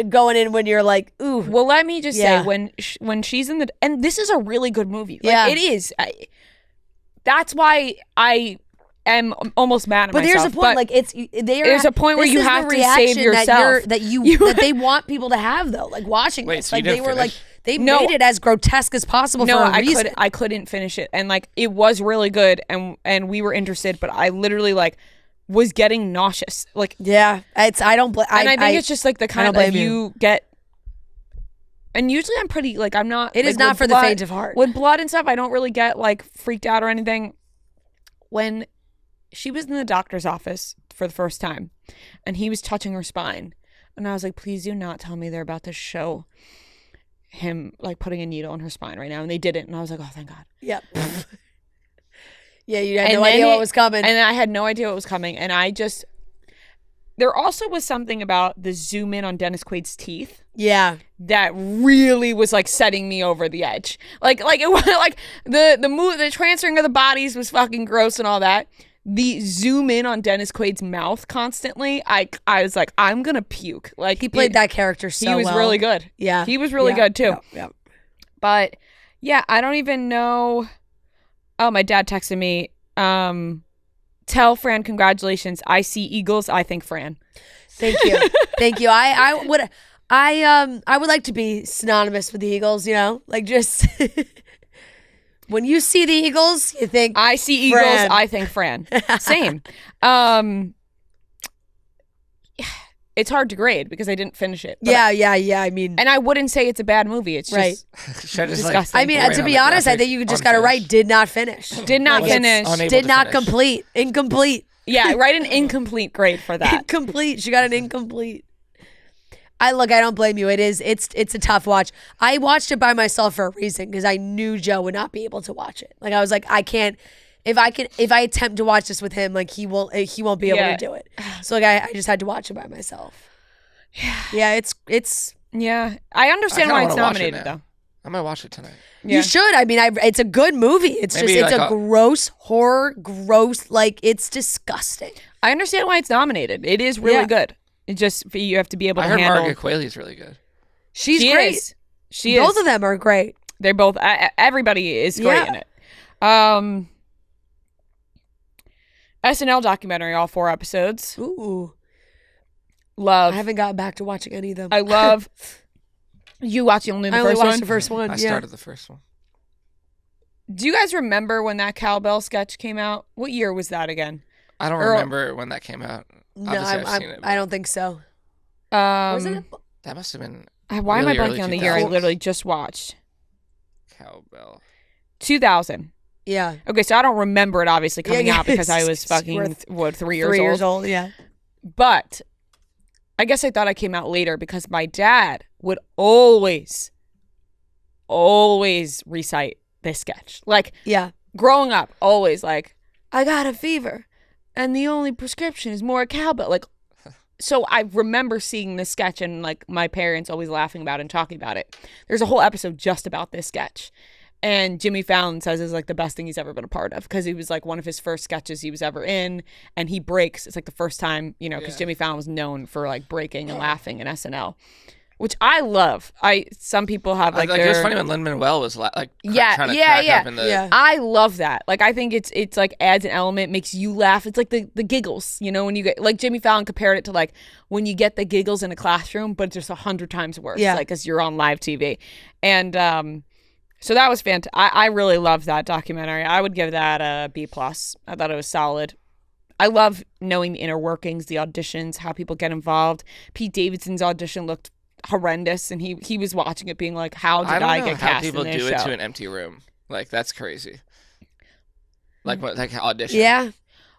going in when you're like, ooh. Well, let me just Yeah. say, when she's in and this is a really good movie. Like, Yeah. it is. That's why I am almost mad at But myself. there's a point, like there's a point where you have to save yourself. that they want people to have though, like watching Wait, this. so you Like they didn't were like finish? they No. made it as grotesque as possible No, for a reason. I couldn't finish it, and like it was really good, and we were interested, but I literally like was getting nauseous, like. Yeah, I think it's just like the kind of don't like blame you get. And usually I'm pretty like I'm not. It is like, not with for the faint of heart. With blood and stuff, I don't really get like freaked out or anything. When she was in the doctor's office for the first time, and he was touching her spine, and I was like, please do not tell me they're about to show him like putting a needle in her spine right now, and they didn't, and I was like, oh, thank God. Yep. Yeah, you had no idea what was coming. And I had no idea what was coming, and there also was something about the zoom in on Dennis Quaid's teeth. Yeah. That really was like setting me over the edge. Like it was like the transferring of the bodies was fucking gross and all that. The zoom in on Dennis Quaid's mouth constantly, I was like, I'm gonna puke. Like He played that character so well. He was really good. Yeah. He was really good too. Yeah. But yeah, I don't even know. Oh, my dad texted me. Tell Fran congratulations. I see eagles. I think Fran. Thank you. Thank you. I would like to be synonymous with the Eagles, you know? Like just when you see the Eagles, you think I see eagles, Fran. I think Fran. Same. It's hard to grade because I didn't finish it. But Yeah. I mean, and I wouldn't say it's a bad movie. It's Right. just Should I just, disgusting. I mean, write to on be the honest, I graphic, think you just got to unfinished? write did not finish. did not Like, finish. unable Did to not finish. complete. Incomplete. Yeah, write an incomplete grade for that. Incomplete. She got an incomplete. I don't blame you. It's a tough watch. I watched it by myself for a reason because I knew Joe would not be able to watch it. Like I was like, I can't. If I attempt to watch this with him, like he won't be able to do it. So like I just had to watch it by myself. Yeah, it's Yeah, I understand I why kinda it's wanna watch it nominated now. though. I might watch it tonight. You should. I mean, it's a good movie. It's Maybe just, it's like a gross horror, like, it's disgusting. I understand why it's nominated. It is really good. It just, you have to be able to handle. I heard Margaret Qualley's really good. She's She great. is. She is. Both of them are great. They're both, everybody is great in it. SNL documentary, all 4 episodes. Ooh. Love. I haven't gotten back to watching any of them. I love. You watched only the I only first watched one? the first one. I started the first one. Do you guys remember when that cowbell sketch came out? What year was that again? I don't remember when that came out. No, Obviously, I've seen it. I don't think so. Wasn't it? That must have been. Why really am I early blanking on the year? I 2000s. literally just watched. Cowbell. 2000. Yeah. Okay, so I don't remember it obviously coming out because I was We're fucking 3 years 3 old. years old, yeah. But I guess I thought I came out later because my dad would always recite this sketch. Like, Yeah. growing up, always like, I got a fever and the only prescription is more cowbell. Like, so I remember seeing this sketch and like my parents always laughing about it and talking about it. There's a whole episode just about this sketch. And Jimmy Fallon says it's like the best thing he's ever been a part of because it was like one of his first sketches he was ever in, and he breaks. It's like the first time, because Jimmy Fallon was known for like breaking and laughing in SNL, which I love. Some people have like it was funny when Lin-Manuel was trying to crack up in the. Yeah. I love that. Like, I think it's like adds an element, makes you laugh. It's like the giggles, when you get, like Jimmy Fallon compared it to like when you get the giggles in a classroom, but just 100 times worse. Yeah. Like, because you're on live TV. And so that was fantastic. I really loved that documentary. I would give that a B+. I thought it was solid. I love knowing the inner workings, the auditions, how people get involved. Pete Davidson's audition looked horrendous, and he was watching it being like, how did I get cast in this show? I don't know how people do it to an empty room. Like, that's crazy. Like audition. Yeah.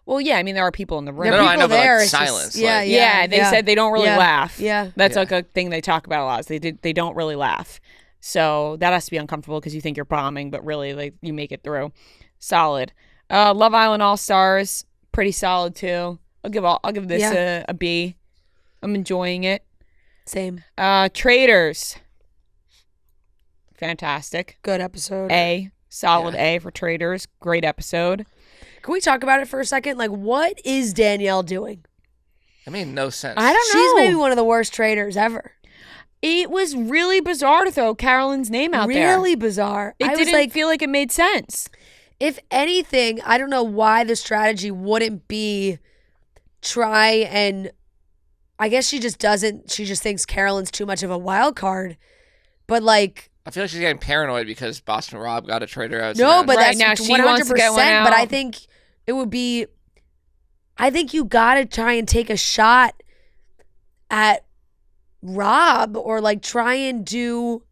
Well, yeah, I mean, there are people in the room. There are I know, people but there. like It's just- silence. yeah, like, Yeah, they said they don't really laugh. Yeah. That's Yeah. like a thing they talk about a lot. Is they don't really laugh. So that has to be uncomfortable because you think you're bombing, but really, like, you make it through. Solid. Love Island All Stars, pretty solid too. I'll give this a B. I'm enjoying it. Same. Traitors. Fantastic. Good episode. A. Solid A for Traitors. Great episode. Can we talk about it for a second? Like, what is Danielle doing? It made no sense. I don't know. She's maybe one of the worst traitors ever. It was really bizarre to throw Carolyn's name out there. Really bizarre. It I didn't was like, feel like it made sense. if anything, I don't know why the strategy wouldn't be try and, I guess she just thinks Carolyn's too much of a wild card. But like, I feel like she's getting paranoid because Boston Rob got a traitor out. no, but Right, that's now she wants to get one 100%. But out. I think it would be, I think you got to try and take a shot at Rob, or like try and do,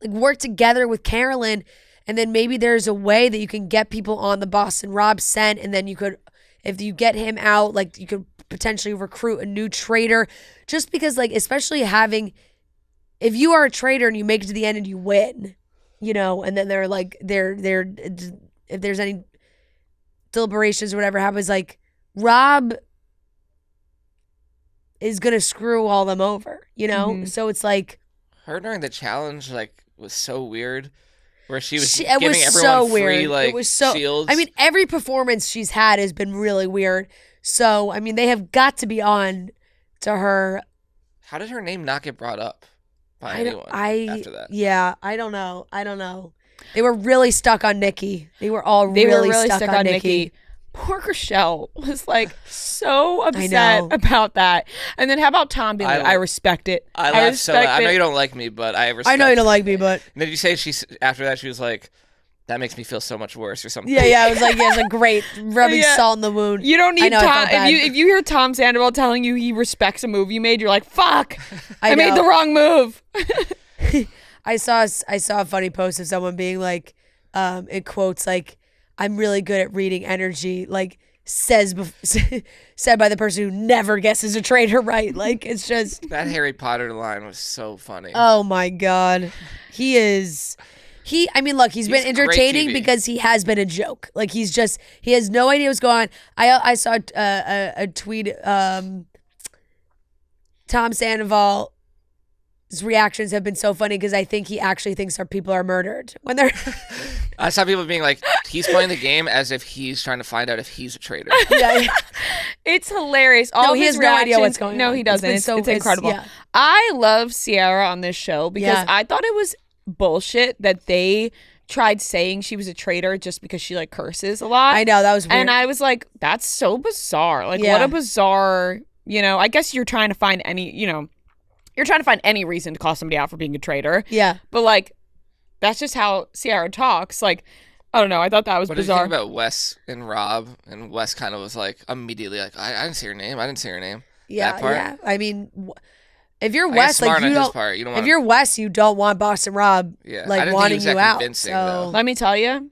like, work together with Carolyn, and then maybe there's a way that you can get people on the Boston Rob scent, and then you could, if you get him out, like, you could potentially recruit a new traitor, just because, like, especially having, if you are a traitor and you make it to the end and you win, and then they're like, if there's any deliberations or whatever happens, like, Rob is gonna screw all them over, Mm-hmm. So it's like, her during the challenge was so weird, where she was it giving was everyone so free weird. It was so, shields. I mean, every performance she's had has been really weird. So I mean, they have got to be on to her. How did her name not get brought up by anyone after that? Yeah, I don't know. They were really stuck on Nikki. They were really stuck on Nikki. Poor Rochelle was like so upset about that. And then how about Tom being like, I respect it. I laughed so loud. I know you don't like me, but I respect I know you don't like me, but. And did you say after that she was like, that makes me feel so much worse or something? Yeah. I was like, it's a great rubbing salt in the wound. You don't need I Tom. felt bad. If you hear Tom Sandoval telling you he respects a move you made, you're like, fuck, I made know. the wrong move. I saw a funny post of someone being like, it quotes like, I'm really good at reading energy, like said by the person who never guesses a traitor right. Like, it's just that Harry Potter line was so funny. Oh my God. I mean, look, he's been entertaining because he has been a joke. Like, he has no idea what's going on. I saw a tweet, Tom Sandoval reactions have been so funny because I think he actually thinks our people are murdered when they're. I saw people being like, he's playing the game as if he's trying to find out if he's a traitor. Yeah. It's hilarious. All No, of he his has no idea reactions- what's going on. No, he doesn't. It's been It's incredible. yeah. I love Sierra on this show because Yeah. I thought it was bullshit that they tried saying she was a traitor just because she like curses a lot. I know, that was weird. And I was like, that's so bizarre. Like, Yeah. what a bizarre, I guess you're trying to find any reason to call somebody out for being a traitor. Yeah. But like, that's just how Sierra talks. Like, I don't know. I thought that was What did you bizarre. think about Wes and Rob? And Wes kind of was like immediately like, I didn't see her name. I didn't see her name. Yeah. That part? Yeah. I mean, if you're I guess West, like smart you on his don't. part. You don't If want you're West, you don't want Boston Rob Yeah. I like didn't think he wanting was you that out. convincing, So though. Let me tell you,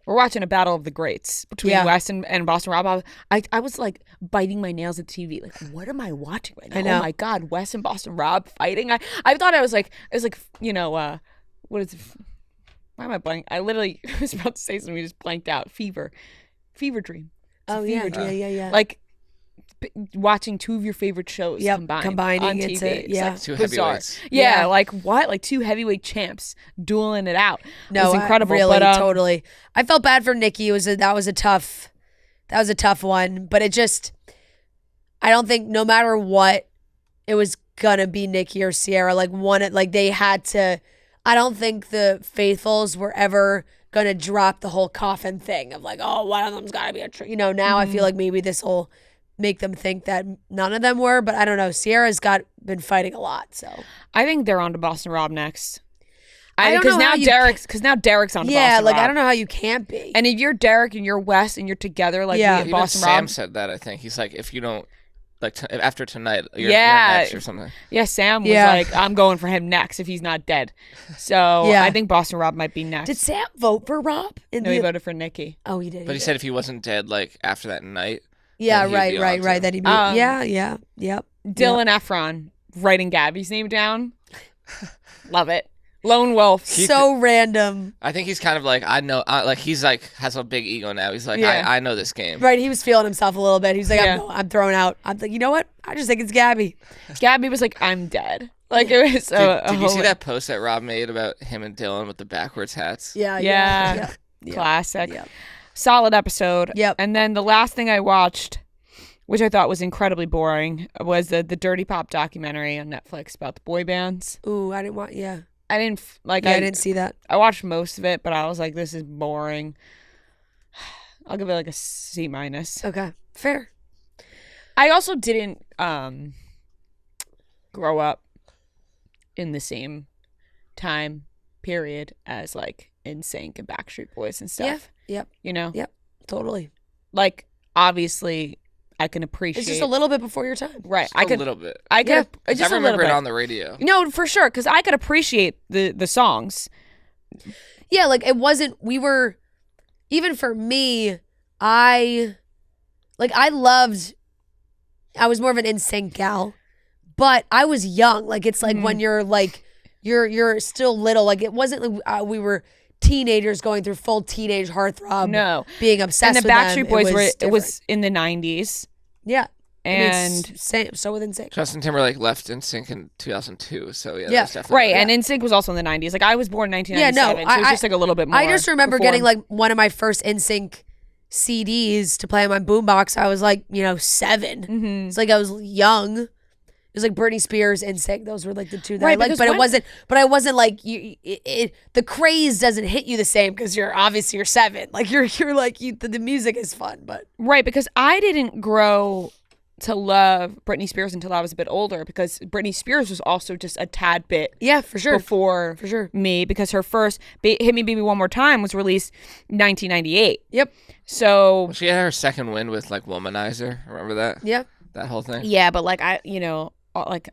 we're watching a battle of the greats between Yeah. Wes and Boston Rob. I was like biting my nails at the TV. Like, what am I watching right now? I know. Oh my God, Wes and Boston Rob fighting. I thought it was like, what is it? Why am I blank? I literally was about to say something. We just blanked out. Fever dream. It's a oh yeah, fever dream. yeah. Like watching two of your favorite shows Yep, combined combining on it TV. to- It's yeah. like Two bizarre. heavyweights. Yeah, Yeah. like what? Like two heavyweight champs dueling it out. No, it was incredible. Really, but, totally. I felt bad for Nikki. That was a tough one. But it just, I don't think no matter what, it was gonna be Nikki or Sierra. Like they had to. I don't think the faithfuls were ever gonna drop the whole coffin thing of like, oh, one of them's gotta be a now I feel like maybe this will make them think that none of them were, but I don't know. Sierra's been fighting a lot, so I think they're on to Boston Rob next. I don't Because know now how you Derek's on to yeah, Boston like Rob. I don't know how you can't be. And if you're Derek and you're Wes and you're together, like Yeah. me and Even Boston Sam Rob. said that, I think. He's like, if you don't, like, after tonight, you're Yeah. next or something. Yeah, Sam was Yeah. like, I'm going for him next if he's not dead. So Yeah. I think Boston Rob might be next. Did Sam vote for Rob? No, he voted for Nikki. Oh, he did. But he said if he wasn't dead, like, after that night. yeah, then he'd be on right. too. That he yep. Dylan Efron writing Gabby's name down. Love it. Lone Wolf. So random. I think he's kind of like, I know, like, he's like, has a big ego now. He's like, Yeah. I know this game. Right, he was feeling himself a little bit. He was like, Yeah. I'm thrown out. I'm like, you know what? I just think it's Gabby. Gabby was like, I'm dead. Like it was Did you see that post that Rob made about him and Dylan with the backwards hats? Yeah. Yeah. Classic. Solid episode. Yep. And then the last thing I watched, which I thought was incredibly boring, was the Dirty Pop documentary on Netflix about the boy bands. Ooh, I didn't want. Yeah. I didn't I didn't see that. I watched most of it, but I was like, this is boring. I'll give it like a C-. Okay, fair. I also didn't grow up in the same time period as like NSYNC and Backstreet Boys and stuff. Yep. You know? Yep. Totally. Like, obviously, I can appreciate. It's just a little bit before your time. Right. A little bit. I could. Yeah. Just I a little remember it bit. on the radio. No, for sure, because I could appreciate the songs. Yeah, like it wasn't. We were, even for me, I loved. I was more of an NSYNC gal, but I was young. Like it's like when you're like you're still little. Like it wasn't like we were teenagers going through full teenage heartthrob. No, being obsessed. and the with Backstreet them. Boys It it was in the 90s, yeah, and same. So with NSYNC. Justin Timberlake left NSYNC in 2002, so yeah, Yeah. that's definitely right, and NSYNC was also in the 90s. Like I was born in 1997, Yeah, no, so it was just like a little bit more. I just remember before. getting like one of my first NSYNC CDs to play on my boombox. I was like, 7. Mhm. It's like I was young. It was like Britney Spears and NSYNC. Those were like the two that Right, I liked. because But when- it wasn't. But I wasn't like the craze doesn't hit you the same because you're 7. Like you're like the music is fun, but Right, because I didn't grow to love Britney Spears until I was a bit older, because Britney Spears was also just a tad bit yeah, for sure, before for sure. me, because her first Hit Me Baby One More Time was released in 1998. Yep. So She had her second win with like Womanizer. Remember that? Yeah. That whole thing. yeah, but like like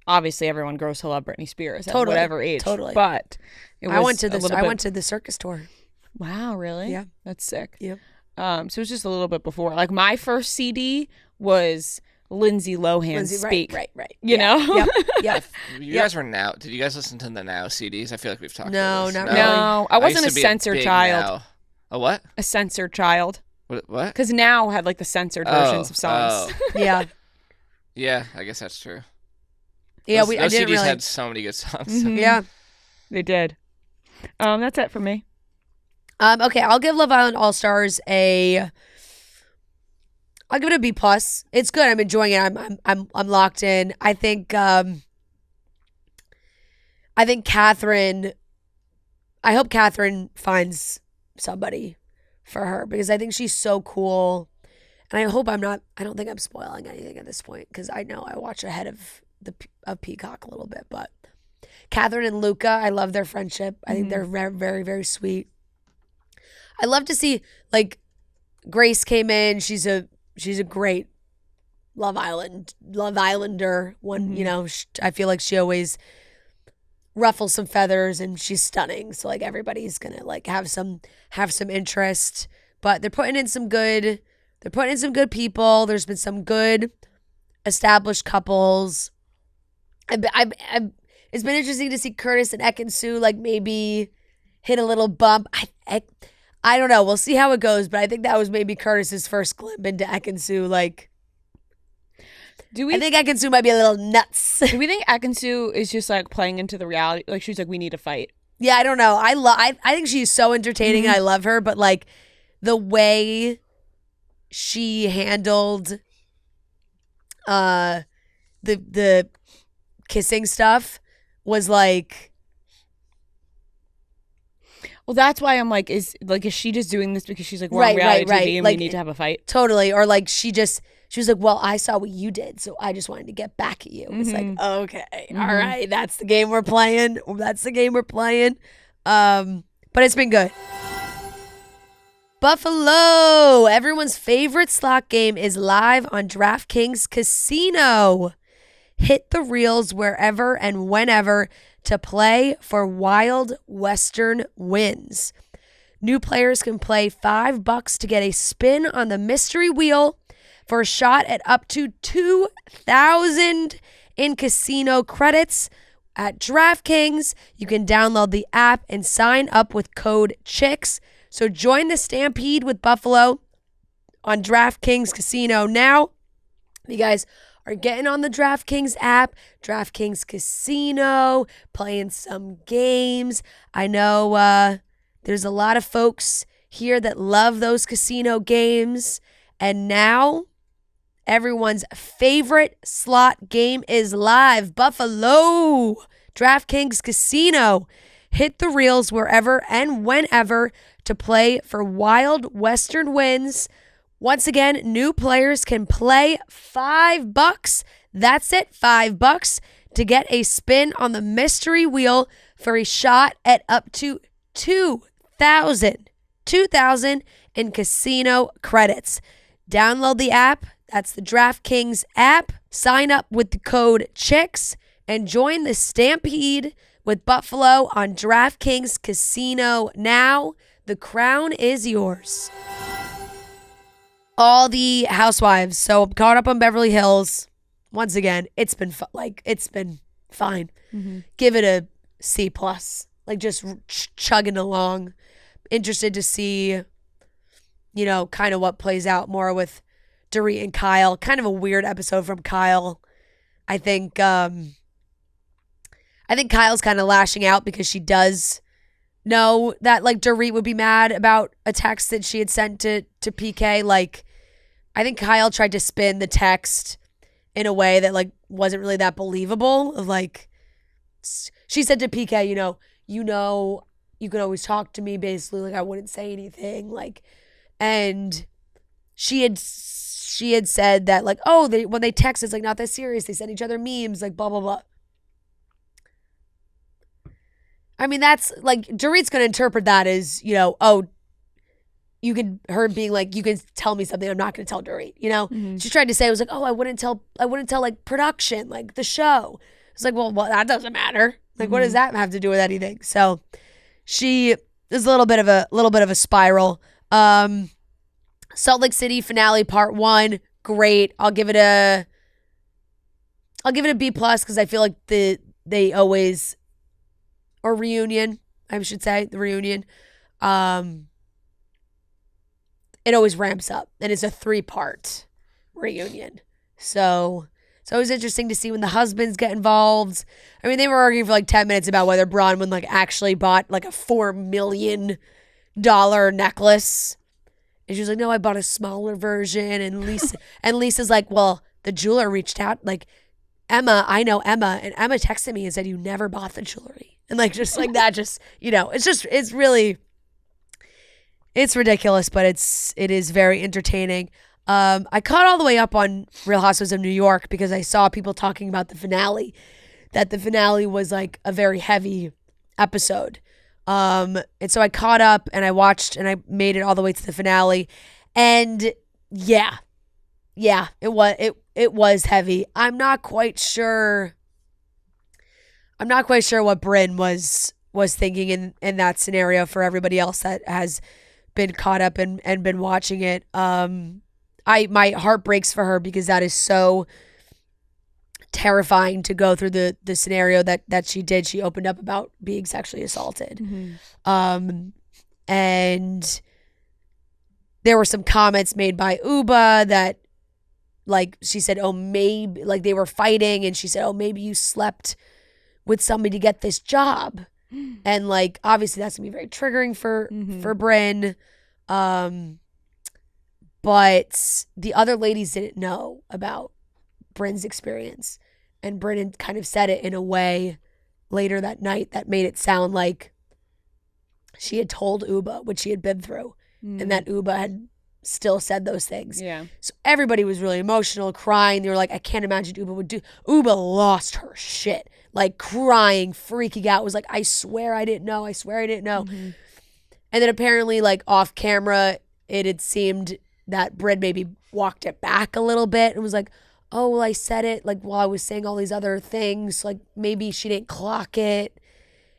obviously everyone grows to love Britney Spears at Totally, whatever age. totally. But it was I went to a this. little I bit- went to the circus tour. Wow, really? Yeah. That's sick. Yep. So it was just a little bit before. Like my first CD was Lindsay Lohan's Speak. Right. You know? Yep. Yep. You guys were Now. Did you guys listen to the Now CDs? I feel like we've talked No, about this. not really. No, I wasn't used a to be censored big child. Now. A what? A censored child. What? Because Now had like the censored versions of songs. Oh. Yeah. Yeah, I guess that's true. Yeah, those I didn't CDs really. had so many good songs. Yeah. They did. That's it for me. Okay, I'll give Love Island All Stars I'll give it a B plus. It's good. I'm enjoying it. I'm locked in. I think Catherine. I hope Catherine finds somebody for her because I think she's so cool. And I hope I don't think I'm spoiling anything at this point because I know I watch ahead of Peacock a little bit. But Catherine and Luca, I love their friendship. I think they're very, very, very sweet. I love to see, like, Grace came in. She's a great Love Islander. I feel like she always ruffles some feathers and she's stunning. So like everybody's gonna like have some interest. But they're putting in some good people. There's been some good established couples. It's been interesting to see Curtis and Ekin-Su like maybe hit a little bump. I don't know. We'll see how it goes, but I think that was maybe Curtis's first glimpse into Ekin-Su. Like, I think Ekin-Su might be a little nuts. Do we think Ekin-Su is just like playing into the reality? Like she's like, we need to fight. Yeah, I don't know. I think she's so entertaining. I love her, but like the way she handled the kissing stuff was like. Well, that's why I'm like, is she just doing this because she's like, we're on reality TV and like, we need to have a fight? Totally. Or like she was like, well, I saw what you did, so I just wanted to get back at you. It's like, okay, all right, that's the game we're playing. But it's been good. Buffalo, everyone's favorite slot game, is live on DraftKings Casino. Hit the reels wherever and whenever to play for wild Western wins. New players can play $5 to get a spin on the mystery wheel for a shot at up to $2,000 in casino credits. At DraftKings, you can download the app and sign up with code CHICKS. So join the Stampede with Buffalo on DraftKings Casino now. You guys are getting on the DraftKings app, DraftKings Casino, playing some games. I know there's a lot of folks here that love those casino games. And now everyone's favorite slot game is live. Buffalo, DraftKings Casino. Hit the reels wherever and whenever to play for wild Western wins. Once again, new players can play $5. That's it, $5 to get a spin on the mystery wheel for a shot at up to $2,000 in casino credits. Download the app. That's the DraftKings app. Sign up with the code CHICKS and join the Stampede with Buffalo on DraftKings Casino now. The crown is yours. All the housewives. So I'm caught up on Beverly Hills. Once again, it's been fine. Give it a C plus. Like just chugging along. Interested to see, kind of what plays out more with Dorit and Kyle. Kind of a weird episode from Kyle. I think Kyle's kind of lashing out because she does know that like Dorit would be mad about a text that she had sent to PK. Like, I think Kyle tried to spin the text in a way that like wasn't really that believable. Like, she said to PK, you can always talk to me, basically, like I wouldn't say anything, like, and she had said that like, oh, when they text, it's like not that serious. They send each other memes, like blah blah blah. I mean, that's like Dorit's gonna interpret that as her being like, you can tell me something I'm not gonna tell Dorit. She tried to say, it was like, oh, I wouldn't tell like production, like the show. It's like, well, that doesn't matter. Like, what does that have to do with anything? So she is a little bit of a spiral. Salt Lake City finale part 1, great. I'll give it a B plus because I feel like they always, or reunion, I should say, the reunion. It always ramps up, and it's a 3-part reunion. So So it was interesting to see when the husbands get involved. I mean, they were arguing for like 10 minutes about whether Bronwyn like actually bought like a $4 million necklace. And she was like, no, I bought a smaller version. And Lisa's like, well, the jeweler reached out, like, Emma, I know Emma, and Emma texted me and said you never bought the jewelry. And like just like that, just, you know, it's really ridiculous, but it is very entertaining. I caught all the way up on Real Housewives of New York because I saw people talking about the finale, that the finale was like a very heavy episode. And so I caught up and I watched and I made it all the way to the finale. And yeah, it was heavy. I'm not quite sure what Bryn was thinking in that scenario for everybody else that has been caught up and been watching it. My heart breaks for her because that is so terrifying to go through the scenario that she did. She opened up about being sexually assaulted. And there were some comments made by Uba that, like, she said, oh, maybe, like, they were fighting, and she said, oh, maybe you slept with somebody to get this job. And, like, obviously that's gonna be very triggering for Bryn. But the other ladies didn't know about Bryn's experience. And Bryn kind of said it in a way later that night that made it sound like she had told Uba what she had been through. And that Uba had still said those things. Yeah. So everybody was really emotional, crying. They were like, I can't imagine Uba would do. Uba lost her shit. Like crying, freaking out. Was like, I swear I didn't know. I swear I didn't know. And then apparently, like off camera, it had seemed that Bryn maybe walked it back a little bit and was like, oh, well, I said it like while I was saying all these other things. Like maybe she didn't clock it.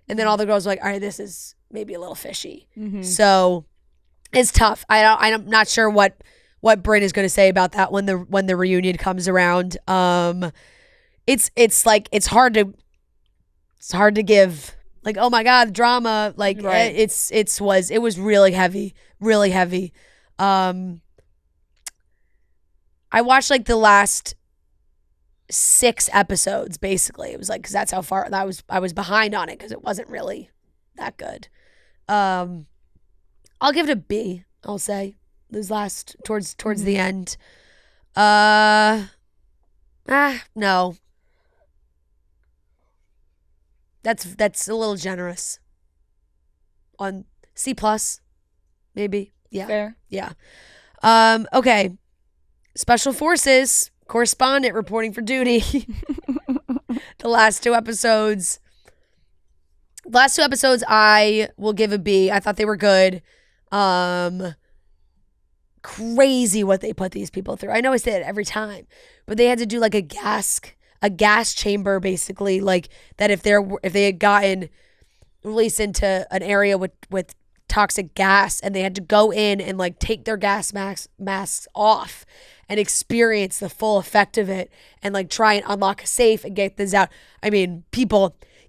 And then all the girls were like, all right, this is maybe a little fishy. So it's tough. I'm not sure what Bryn is going to say about that when the reunion comes around. It's like it's hard to give like, oh my God, drama. Like right. it was really heavy, really heavy. I watched like the last 6 episodes basically. It was like, cause that's how far I was behind on it cause it wasn't really that good. I'll give it a B, I'll say. Those last towards the end. No. That's a little generous. On C+, maybe. Yeah. Fair. Yeah. Okay. Special Forces correspondent reporting for duty. The last 2 episodes. Last 2 episodes I will give a B. I thought they were good. Crazy what they put these people through. I know I say it every time, but they had to do like a gas chamber basically, like that if they had gotten released into an area with toxic gas and they had to go in and like take their gas masks off and experience the full effect of it and like try and unlock a safe and get this out. I mean,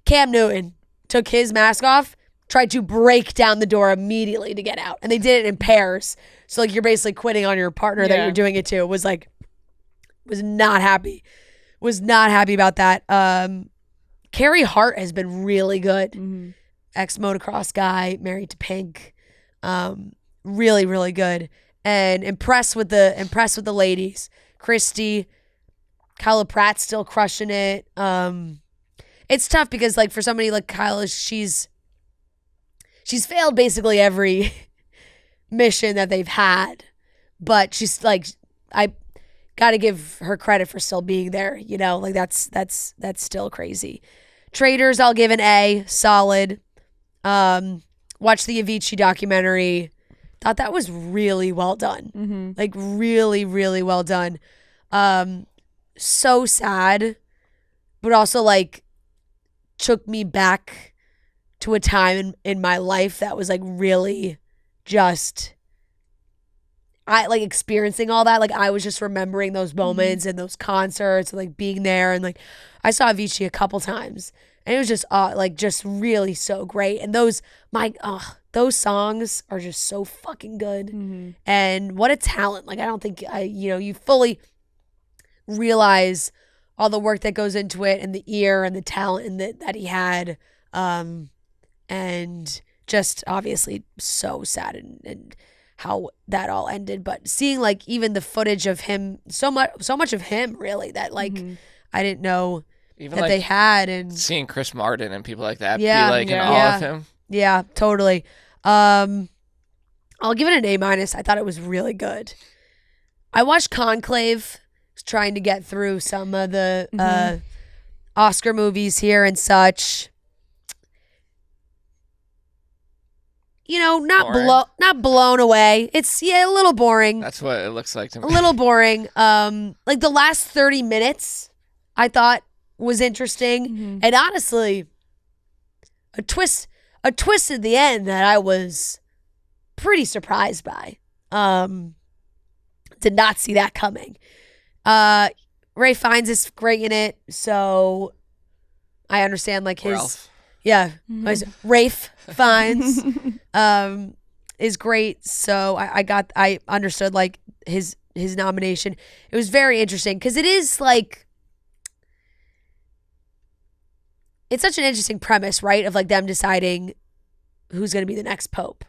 Cam Newton took his mask off, tried to break down the door immediately to get out. And they did it in pairs. So like you're basically quitting on your partner that you're doing it to. Was not happy. Was not happy about that. Carrie Hart has been really good. Ex-motocross guy, married to Pink. Really, really good. And impressed with the ladies. Christy, Kyla Pratt's still crushing it. It's tough because like for somebody like Kyla, she's failed basically every mission that they've had, but she's like, I gotta give her credit for still being there. You know, like that's still crazy. Traitors, I'll give an A, solid. Watched the Avicii documentary. Thought that was really well done. Like really, really well done. So sad, but also like took me back to a time in my life that was like really just, I like experiencing all that. Like I was just remembering those moments and those concerts and like being there. And like I saw Avicii a couple times and it was just like just really so great. And those songs are just so fucking good. And what a talent. Like I don't think you fully realize all the work that goes into it, and the ear and the talent and that he had, and just obviously so sad and how that all ended. But seeing like even the footage of him, so much of him really that like I didn't know Even that like they had, and seeing Chris Martin and people like that Yeah. be like in Yeah. awe Yeah. of him. yeah, totally. I'll give it an A-. I thought it was really good. I watched Conclave, trying to get through some of the Oscar movies here and such. You know, Boring. not blown away. It's a little boring. That's what it looks like to me. A little boring. Like the last 30 minutes I thought was interesting. And honestly, a twist at the end that I was pretty surprised by. Did not see that coming. Ray Fiennes is great in it, so I understand like his Ralph. Rafe Fiennes is great, so I understood like his nomination. It was very interesting because it is like it's such an interesting premise, right? Of like them deciding who's going to be the next pope.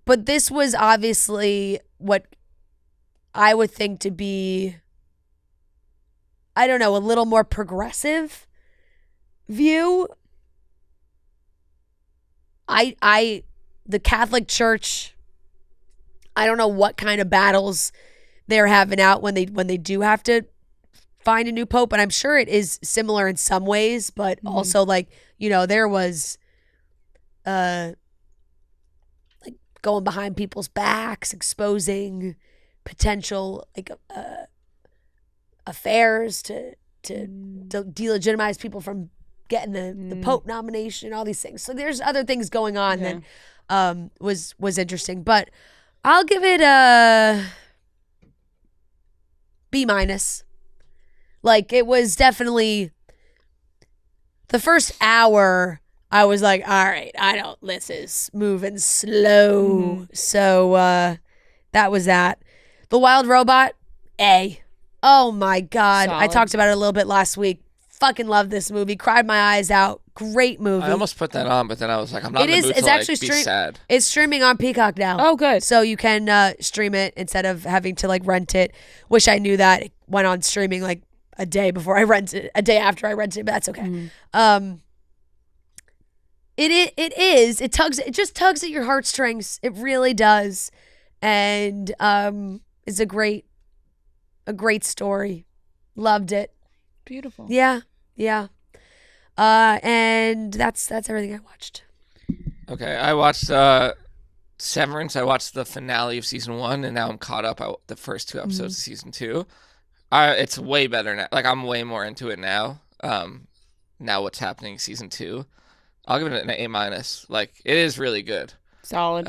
But this was obviously what I would think to be, I don't know, a little more progressive view. The Catholic Church, I don't know what kind of battles they're having out when they do have to find a new pope, and I'm sure it is similar in some ways, but also like, you know, there was like going behind people's backs, exposing potential like affairs to delegitimize people from getting the Pope nomination, all these things. So there's other things going on that was interesting. But I'll give it a B-. Like it was definitely the first hour I was like, all right, this is moving slow. So that was that. The Wild Robot, A. Oh my God. I Solid. talked about it a little bit last week. Fucking love this movie. Cried my eyes out. Great movie. I almost put that on, but then I was like, I'm not in the mood It's to actually be sad. It's streaming on Peacock now. Oh, good. So you can stream it instead of having to like rent it. Wish I knew that. It went on streaming like a day after I rented it, but that's okay. It just tugs at your heartstrings. It really does. And it's a great story. Loved it. Beautiful. Yeah. And that's everything I watched. Okay, I watched Severance. I watched the finale of season 1, and now I'm caught up on the first 2 episodes of season 2. It's way better now. Like, I'm way more into it now. Now what's happening in season 2. I'll give it an A-. Like, it is really good. Solid.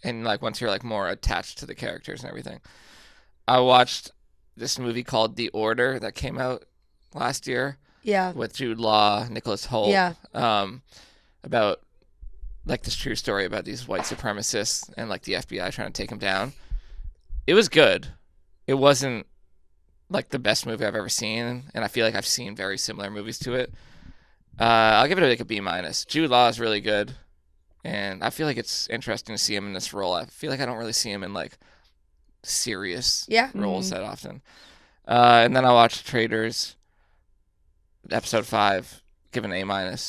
And like once you're like more attached to the characters and everything. I watched this movie called The Order that came out last year. Yeah. With Jude Law, Nicholas Hoult. Yeah. About like this true story about these white supremacists and like the FBI trying to take them down. It was good. It wasn't like the best movie I've ever seen, and I feel like I've seen very similar movies to it. I'll give it like a B-. Jude Law is really good, and I feel like it's interesting to see him in this role. I feel like I don't really see him in like serious roles that often. And then I watched Traitors, episode 5, give an A-,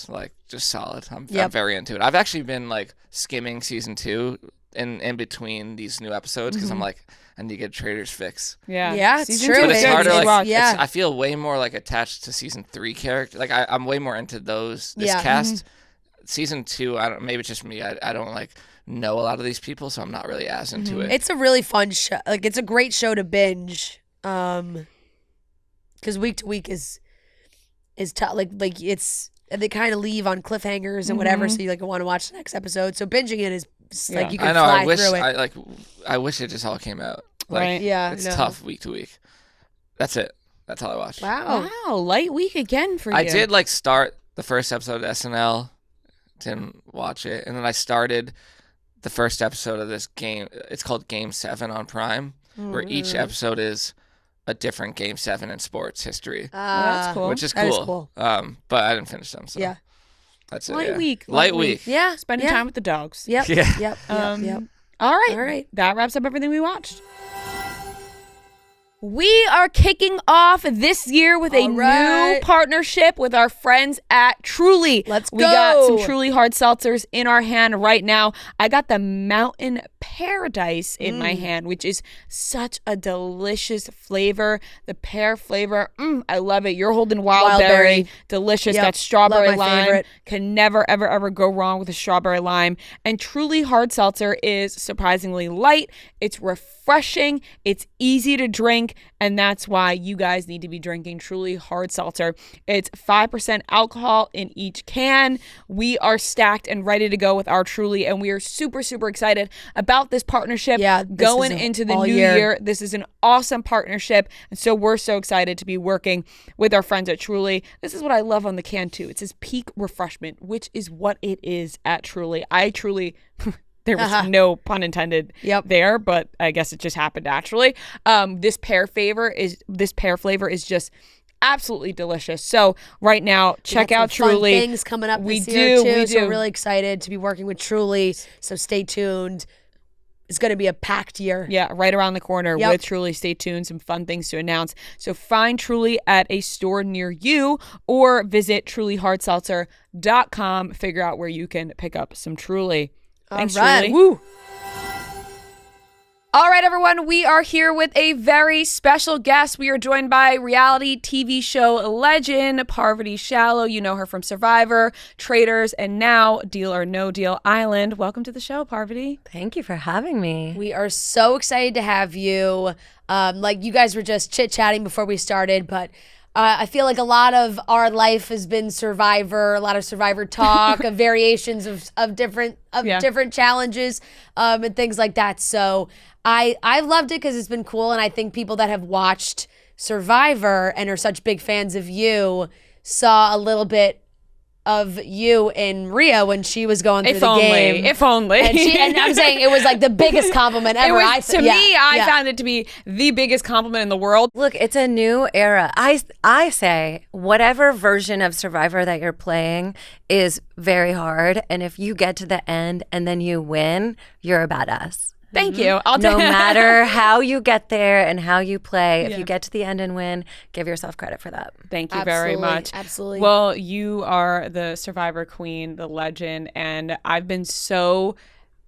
like just solid. I'm very into it. I've actually been like skimming season 2 in between these new episodes because I'm like, I need to get a Traitors fix. Yeah, it's Season true. two But is it's good. harder. You should Like, watch. Yeah. I feel way more like attached to season 3 character. Like I'm way more into this Yeah. cast. Season 2, I don't. Maybe it's just me. I don't like know a lot of these people, so I'm not really as into it. It's a really fun show. Like it's a great show to binge. Because week to week is tough. Like it's they kind of leave on cliffhangers and whatever, so you like want to watch the next episode. So binging it is like you can I know. fly I wish. through it. I wish it just all came out. Like, Right. Yeah, It's no. tough week to week. That's it. That's all I watched. Wow. Wow, light week again for you. I did like start the first episode of SNL. Didn't watch it, and then I started the first episode of this game. It's called Game 7 on Prime, where each episode is a different Game 7 in sports history, that's cool. which is That cool. is cool. But I didn't finish them. So Yeah. that's it. Light week. Light week. Yeah. Spending time with the dogs. Yep. Yeah. Yep. Yep. All right. All right. That wraps up everything we watched. We are kicking off this year with a new partnership with our friends at Truly. Let's go. We got some Truly hard seltzers in our hand right now. I got the Mountain Paradise in my hand, which is such a delicious flavor. The pear flavor, I love it. You're holding wild berry. Delicious. Yep. That strawberry Love my lime. favorite. Can never, ever, ever go wrong with a strawberry lime. And Truly hard seltzer is surprisingly light. It's refreshing. It's easy to drink. And that's why you guys need to be drinking Truly hard seltzer. It's 5% alcohol in each can. We are stacked and ready to go with our Truly, and we are super, super excited about this partnership going into the new year. This is an awesome partnership, and so we're so excited to be working with our friends at Truly. This is what I love on the can too. It says peak refreshment, which is what it is at Truly. I truly... There was no pun intended there, but I guess it just happened naturally. This pear flavor is just absolutely delicious. So right now, check out Truly. Fun things coming up this year too. We So do. we're really excited to be working with Truly. So stay tuned. It's going to be a packed year. Yeah, right around the corner with Truly. Stay tuned. Some fun things to announce. So find Truly at a store near you or visit trulyhardseltzer.com. Figure out where you can pick up some Truly. Thanks, Truly. Woo. All right, everyone, we are here with a very special guest. We are joined by reality TV show legend Parvati Shallow. You know her from Survivor, Traitors, and now Deal or No Deal Island. Welcome to the show, Parvati. Thank you for having me. We are so excited to have you. Like you guys were just chit-chatting before we started, but I feel like a lot of our life has been Survivor, a lot of Survivor talk, of variations of different challenges and things like that. So I've loved it because it's been cool, and I think people that have watched Survivor and are such big fans of you saw a little bit of you in Rhea when she was going through the game. If only. And I'm saying it was like the biggest compliment ever. I found it to be the biggest compliment in the world. Look, it's a new era. I say whatever version of Survivor that you're playing is very hard, and if you get to the end and then you win, you're a badass. Thank you. No matter how you get there and how you play, if you get to the end and win, give yourself credit for that. Thank you very much. Absolutely. Well, you are the Survivor queen, the legend, and I've been so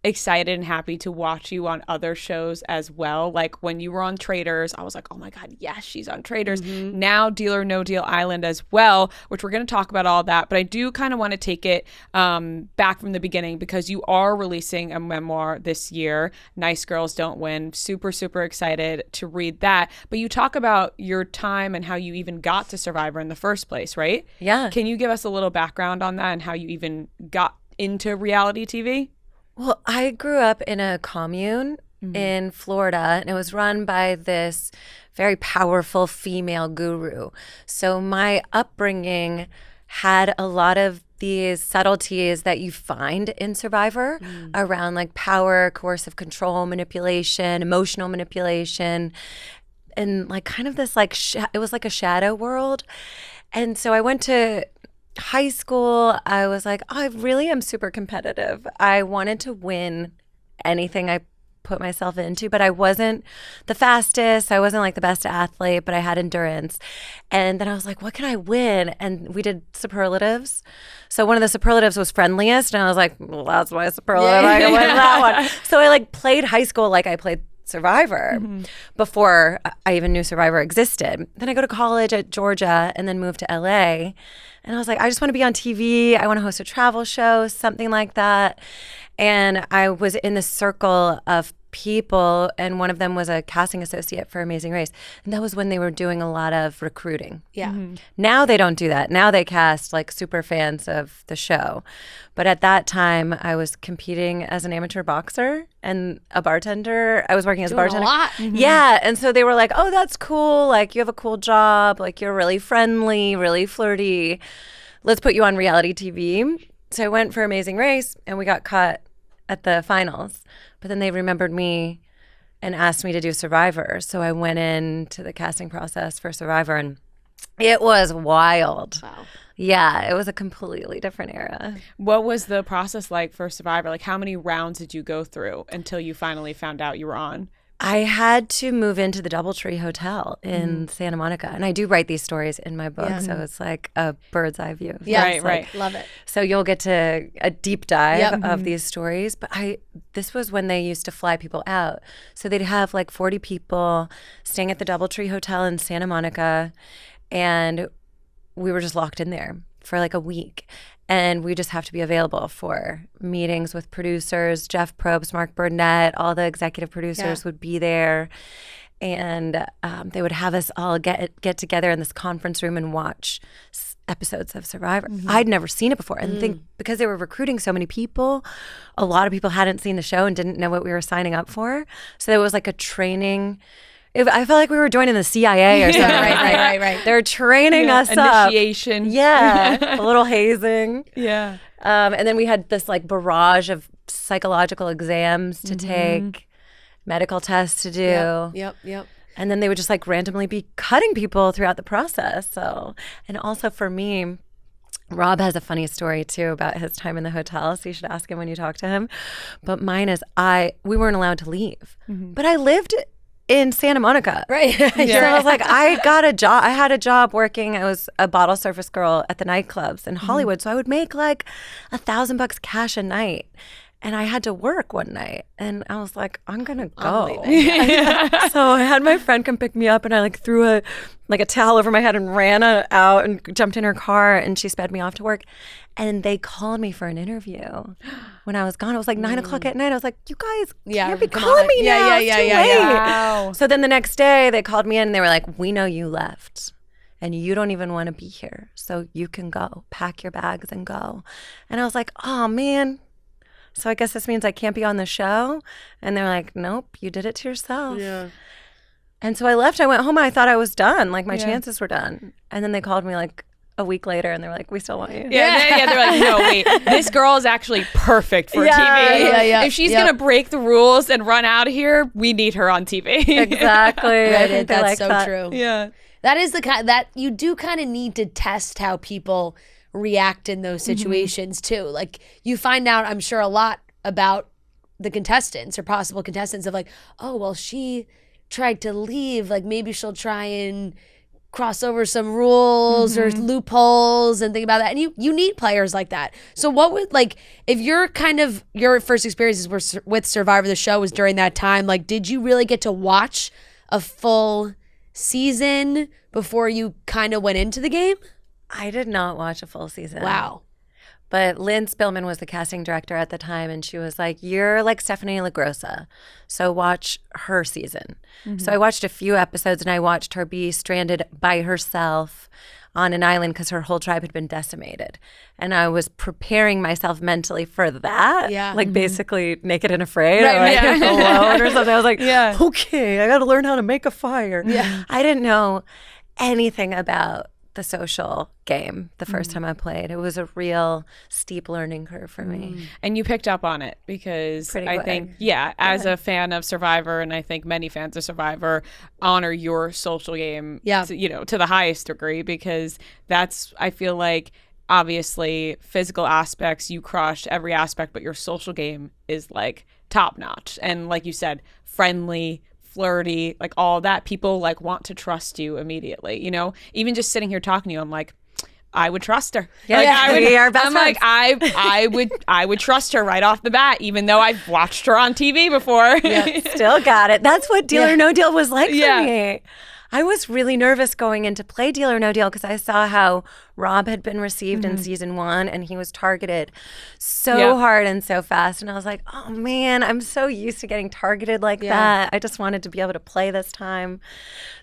excited and happy to watch you on other shows as well. Like when you were on Traitors, I was like, oh my God, yes, she's on Traitors. Now Deal or No Deal Island as well, which we're going to talk about all that. But I do kind of want to take it back from the beginning because you are releasing a memoir this year, Nice Girls Don't Win. Super, super excited to read that. But you talk about your time and how you even got to Survivor in the first place, right? Yeah. Can you give us a little background on that and how you even got into reality TV? Well, I grew up in a commune in Florida, and it was run by this very powerful female guru. So my upbringing had a lot of these subtleties that you find in Survivor around like power, coercive control, manipulation, emotional manipulation, and like kind of this like it was like a shadow world. And so I went to high school. I was like, oh, I really am super competitive. I wanted to win anything I put myself into, but I wasn't the fastest. I wasn't like the best athlete, but I had endurance. And then I was like, what can I win? And we did superlatives. So one of the superlatives was friendliest. And I was like, well, that's my superlative. I can win that one. So I like played high school like I played Survivor before I even knew Survivor existed. Then I go to college at Georgia and then moved to LA. And I was like, I just want to be on TV. I want to host a travel show, something like that. And I was in this circle of people, and one of them was a casting associate for Amazing Race. And that was when they were doing a lot of recruiting. Yeah. Now they don't do that. Now they cast like super fans of the show. But at that time, I was competing as an amateur boxer and a bartender. I was working as a bartender. A lot. Yeah. And so they were like, oh, that's cool. Like, you have a cool job. Like, you're really friendly, really flirty. Let's put you on reality TV. So I went for Amazing Race, and we got caught at the finals. But then they remembered me and asked me to do Survivor. So I went into the casting process for Survivor, and it was wild. Wow. Yeah, it was a completely different era. What was the process like for Survivor? Like, how many rounds did you go through until you finally found out you were on? I had to move into the DoubleTree Hotel in Santa Monica. And I do write these stories in my book, so it's like a bird's eye view. Yeah, Right. Love it. So you'll get to a deep dive of these stories. But this was when they used to fly people out. So they'd have like 40 people staying at the DoubleTree Hotel in Santa Monica. And we were just locked in there for like a week. And we just have to be available for meetings with producers. Jeff Probst, Mark Burnett, all the executive producers would be there. And they would have us all get together in this conference room and watch episodes of Survivor. I'd never seen it before. And think because they were recruiting so many people, a lot of people hadn't seen the show and didn't know what we were signing up for. So it was like a training. I felt like we were joining the CIA or something. Right. They're training us up. Initiation. Yeah, a little hazing. Yeah. And then we had this like barrage of psychological exams to take, medical tests to do. Yep. And then they would just like randomly be cutting people throughout the process. So, and also for me, Rob has a funny story too about his time in the hotel, so you should ask him when you talk to him. But mine is we weren't allowed to leave, but I lived in Santa Monica. Right. So I was like, I got a job. I had a job working. I was a bottle service girl at the nightclubs in Hollywood. So I would make like $1,000 cash a night. And I had to work one night. And I was like, I'm going to go. So I had my friend come pick me up, and I like threw a towel over my head and ran out and jumped in her car, and she sped me off to work. And they called me for an interview when I was gone. It was like 9 o'clock at night. I was like, you guys can't be calling me now. It's too late. Wow. So then the next day they called me in and they were like, we know you left and you don't even want to be here. So you can go. Pack your bags and go. And I was like, oh, man. So I guess this means I can't be on the show? And they're like, nope, you did it to yourself. Yeah. And so I left. I went home and I thought I was done. Like my chances were done. And then they called me like a week later and they were like, we still want you. Yeah, they're like, no, wait, this girl is actually perfect for TV. Yeah. If she's gonna break the rules and run out of here, we need her on TV. Exactly. That's so true. Yeah. That is the kind that you do kind of need to test how people react in those situations too. Like you find out, I'm sure, a lot about the contestants or possible contestants of like, oh, well, she tried to leave. Like maybe she'll try and cross over some rules or loopholes and think about that. And you need players like that. So what would, like, if your first experiences were with Survivor, the show was during that time, like, did you really get to watch a full season before you kind of went into the game? I did not watch a full season. Wow. But Lynn Spillman was the casting director at the time, and she was like, you're like Stephanie LaGrossa, so watch her season. So I watched a few episodes, and I watched her be stranded by herself on an island because her whole tribe had been decimated. And I was preparing myself mentally for that. Yeah. Like basically naked and afraid Right, or like yeah. alone or something. I was like, okay, I got to learn how to make a fire. Yeah. I didn't know anything about the social game the first time I played. It was a real steep learning curve for me. And you picked up on it because Pretty I quick. think, as a fan of Survivor, and I think many fans of Survivor honor your social game, to the highest degree, because that's, I feel like, obviously physical aspects, you crushed every aspect, but your social game is like top notch. And like you said, friendly, flirty, like all that. People like want to trust you immediately, even just sitting here talking to you, I'm like, I would trust her. We are best friends. I would trust her right off the bat, even though I've watched her on TV before. Still got it. That's what Deal or No Deal was like for me. I was really nervous going in to play Deal or No Deal because I saw how Rob had been received in season 1 and he was targeted so hard and so fast. And I was like, oh man, I'm so used to getting targeted like that. I just wanted to be able to play this time.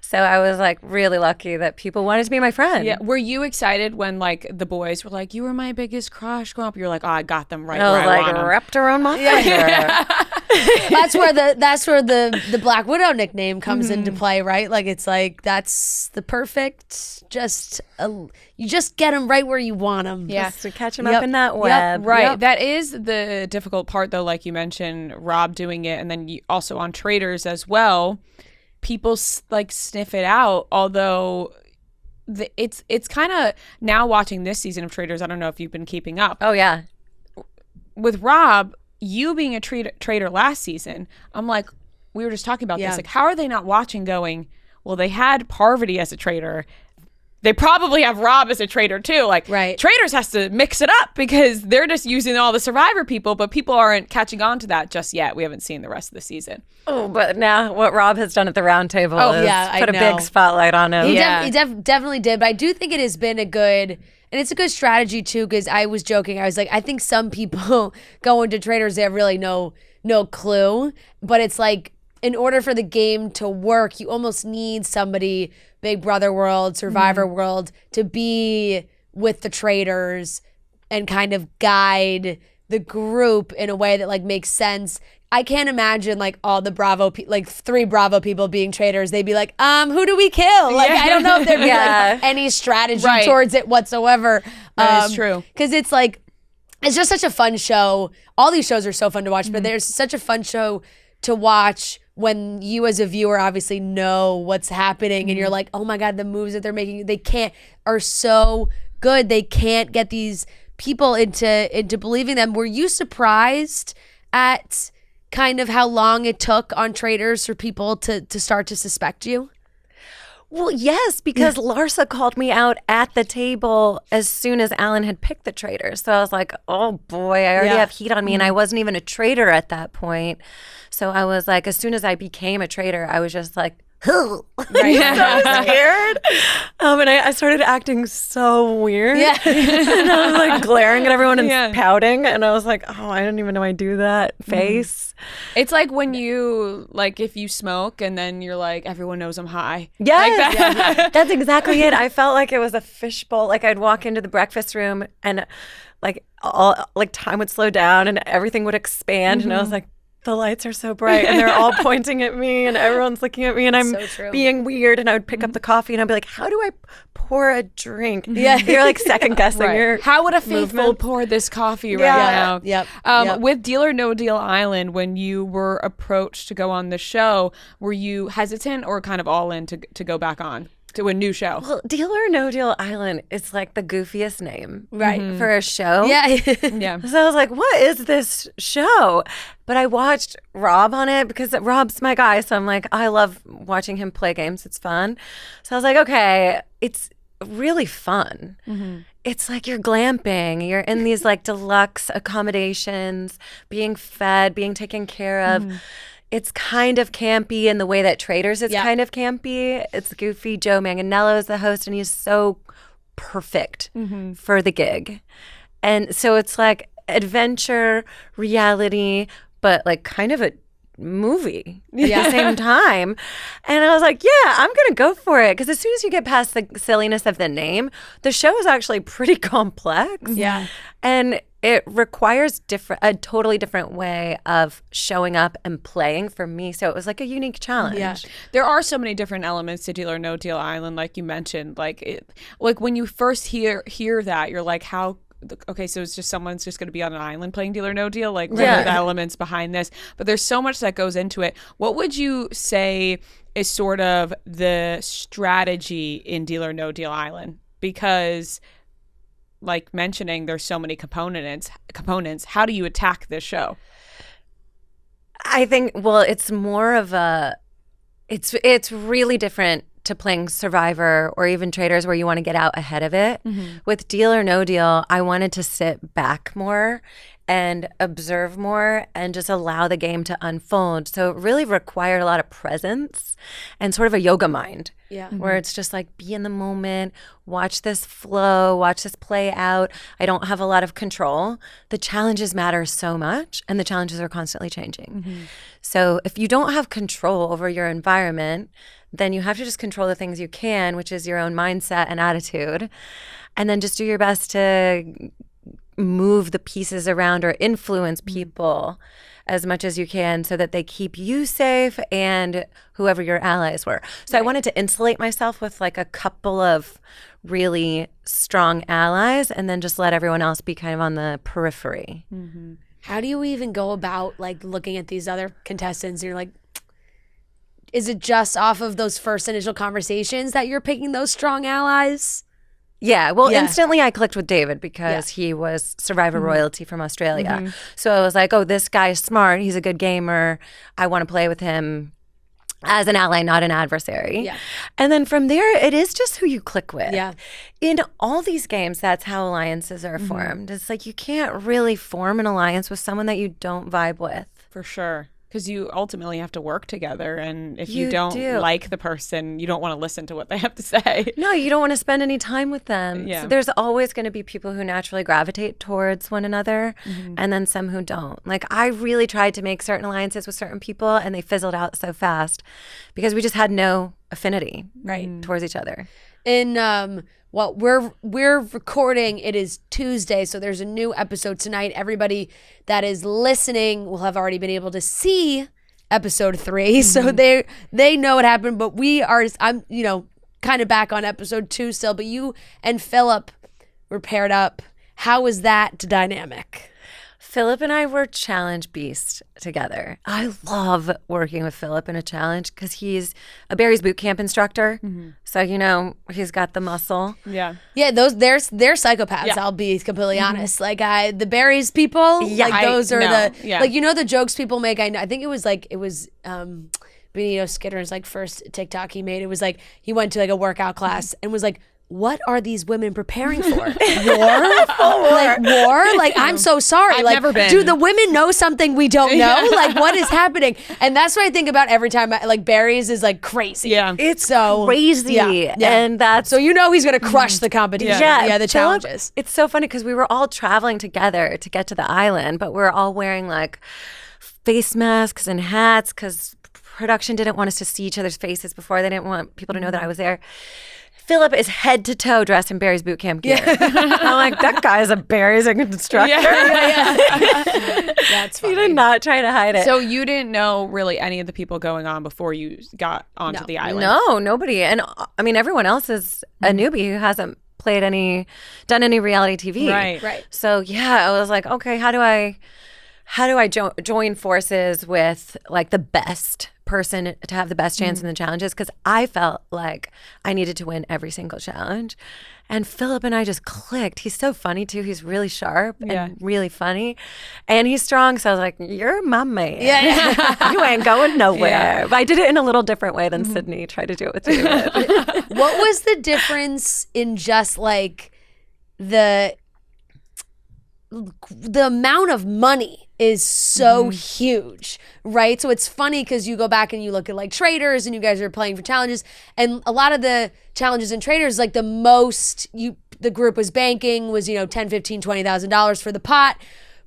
So I was like really lucky that people wanted to be my friend. Yeah. Were you excited when like the boys were like, you were my biggest crush growing up? You're like, oh, I got them right I was where I like want 'em. wrapped around my finger. That's where the Black Widow nickname comes into play, right? Like it's like that's the perfect. You just get them right where you want them. Yeah. Just to catch him up in that web. Right. Yep. That is the difficult part, though, like you mentioned, Rob doing it, and then also on Traitors as well. People sniff it out, although it's kind of now watching this season of Traitors. I don't know if you've been keeping up. Oh, yeah. With Rob, you being a traitor last season, I'm like, we were just talking about this. Like, how are they not watching going, well, they had Parvati as a traitor. They probably have Rob as a traitor too. Like, right. Traitors has to mix it up because they're just using all the Survivor people, but people aren't catching on to that just yet. We haven't seen the rest of the season. Oh, but now what Rob has done at the round table is I put a know. big spotlight on him. He definitely did, but I do think it has been a good, and it's a good strategy too, because I was joking. I was like, I think some people go into Traitors, they have really no clue, but it's like, in order for the game to work, you almost need somebody, Big Brother world, Survivor world, to be with the Traitors and kind of guide the group in a way that like makes sense. I can't imagine like all the Bravo, like 3 Bravo people being Traitors. They'd be like, who do we kill? Like, I don't know if there'd be like any strategy towards it whatsoever. That is true. Because it's like, it's just such a fun show. All these shows are so fun to watch, but there's such a fun show to watch when you as a viewer obviously know what's happening and you're like, oh my God, the moves that they're making, are so good. They can't get these people into believing them. Were you surprised at kind of how long it took on Traitors for people to start to suspect you? Well, yes, because Larsa called me out at the table as soon as Alan had picked the traitor. So I was like, oh boy, I already have heat on me. And I wasn't even a traitor at that point. So I was like, as soon as I became a traitor, I was just like, so scared. And I started acting so weird. Yeah. And I was like glaring at everyone and pouting. And I was like, oh, I don't even know I do that face. It's like when you, like, if you smoke and then you're like, everyone knows I'm high. Yes. Like that. That's exactly it. I felt like it was a fishbowl. Like I'd walk into the breakfast room and like time would slow down and everything would expand. And I was like, the lights are so bright and they're all pointing at me and everyone's looking at me and I'm being weird. And I would pick up the coffee and I'd be like, how do I pour a drink? Yeah. You're like second guessing your How would a faithful pour this coffee now? Yep. With Deal or No Deal Island, when you were approached to go on the show, were you hesitant or kind of all in to go back on to a new show? Well, Deal or No Deal Island is like the goofiest name for a show. Yeah. So I was like, what is this show? But I watched Rob on it because Rob's my guy. So I'm like, I love watching him play games. It's fun. So I was like, okay, it's really fun. It's like you're glamping. You're in these like deluxe accommodations, being fed, being taken care of. It's kind of campy in the way that Traitors is kind of campy. It's goofy. Joe Manganiello is the host, and he's so perfect for the gig. And so it's like adventure, reality, but like kind of a movie at the same time. And I was like, yeah, I'm going to go for it. Because as soon as you get past the silliness of the name, the show is actually pretty complex. Yeah. And it requires a totally different way of showing up and playing for me. So it was like a unique challenge. Yeah. There are so many different elements to Deal or No Deal Island, like you mentioned. Like when you first hear that, you're like, how? Okay, so it's just someone's just going to be on an island playing Deal or No Deal? Like, what are the elements behind this? But there's so much that goes into it. What would you say is sort of the strategy in Deal or No Deal Island? Because, like mentioning, there's so many components. How do you attack this show? I think, well, it's more of it's really different to playing Survivor or even Traitors where you want to get out ahead of it. With Deal or No Deal, I wanted to sit back more and observe more and just allow the game to unfold. So it really required a lot of presence and sort of a yoga mind. Where it's just like, be in the moment, watch this flow, watch this play out. I don't have a lot of control. The challenges matter so much and the challenges are constantly changing. So if you don't have control over your environment, then you have to just control the things you can, which is your own mindset and attitude. And then just do your best to move the pieces around or influence people as much as you can so that they keep you safe and whoever your allies were. So I wanted to insulate myself with like a couple of really strong allies and then just let everyone else be kind of on the periphery. How do you even go about like looking at these other contestants and you're like, is it just off of those first initial conversations that you're picking those strong allies? Yeah, well, instantly I clicked with David because he was Survivor royalty from Australia. So I was like, oh, this guy's smart. He's a good gamer. I want to play with him as an ally, not an adversary. Yeah. And then from there, it is just who you click with. Yeah. In all these games, that's how alliances are formed. It's like you can't really form an alliance with someone that you don't vibe with. For sure. Because you ultimately have to work together. And if You you don't do. like the person, you don't want to listen to what they have to say. No, you don't want to spend any time with them. Yeah. So there's always going to be people who naturally gravitate towards one another and then some who don't. Like I really tried to make certain alliances with certain people and they fizzled out so fast because we just had no affinity towards each other. In well, we're recording. It is Tuesday, so there's a new episode tonight. Everybody that is listening will have already been able to see episode 3, so they know what happened. But I'm kind of back on episode 2 still. But you and Philip were paired up. How was that dynamic? Philip and I were challenge beasts together. I love working with Philip in a challenge because he's a Barry's boot camp instructor. So, he's got the muscle. Yeah. Yeah, they're psychopaths. Yeah. I'll be completely honest. Like the Barry's people, like those are the jokes people make. I think it was Benito Skitter's like first TikTok he made. It was like he went to like a workout class and was like, what are these women preparing for? War? Like war? Like, I'm so sorry. I've like, never been. Do the women know something we don't know? Like, what is happening? And that's what I think about every time. Barry's is like crazy. Yeah. It's so Crazy. Yeah. And that's so he's gonna crush the competition. Yeah, the Philip, challenges. It's so funny because we were all traveling together to get to the island, but we're all wearing like face masks and hats because production didn't want us to see each other's faces before. They didn't want people to know that I was there. Philip is head to toe dressed in Barry's boot camp gear. I'm like, that guy's a Barry's instructor. That's funny. He did not try to hide it. So you didn't know really any of the people going on before you got onto the island? No, nobody. And I mean, everyone else is a newbie who hasn't done any reality TV. Right. So yeah, I was like, okay, how do I join forces with like the best person to have the best chance in the challenges? Because I felt like I needed to win every single challenge. And Philip and I just clicked. He's so funny too. He's really sharp and really funny. And he's strong. So I was like, you're my man. Yeah. You ain't going nowhere. Yeah. But I did it in a little different way than Sydney tried to do it with David. What was the difference in just like the amount of money is so huge, right? So it's funny because you go back and you look at like Traitors and you guys are playing for challenges, and a lot of the challenges in Traitors, like the most the group was banking was $10, $15, $20,000 for the pot.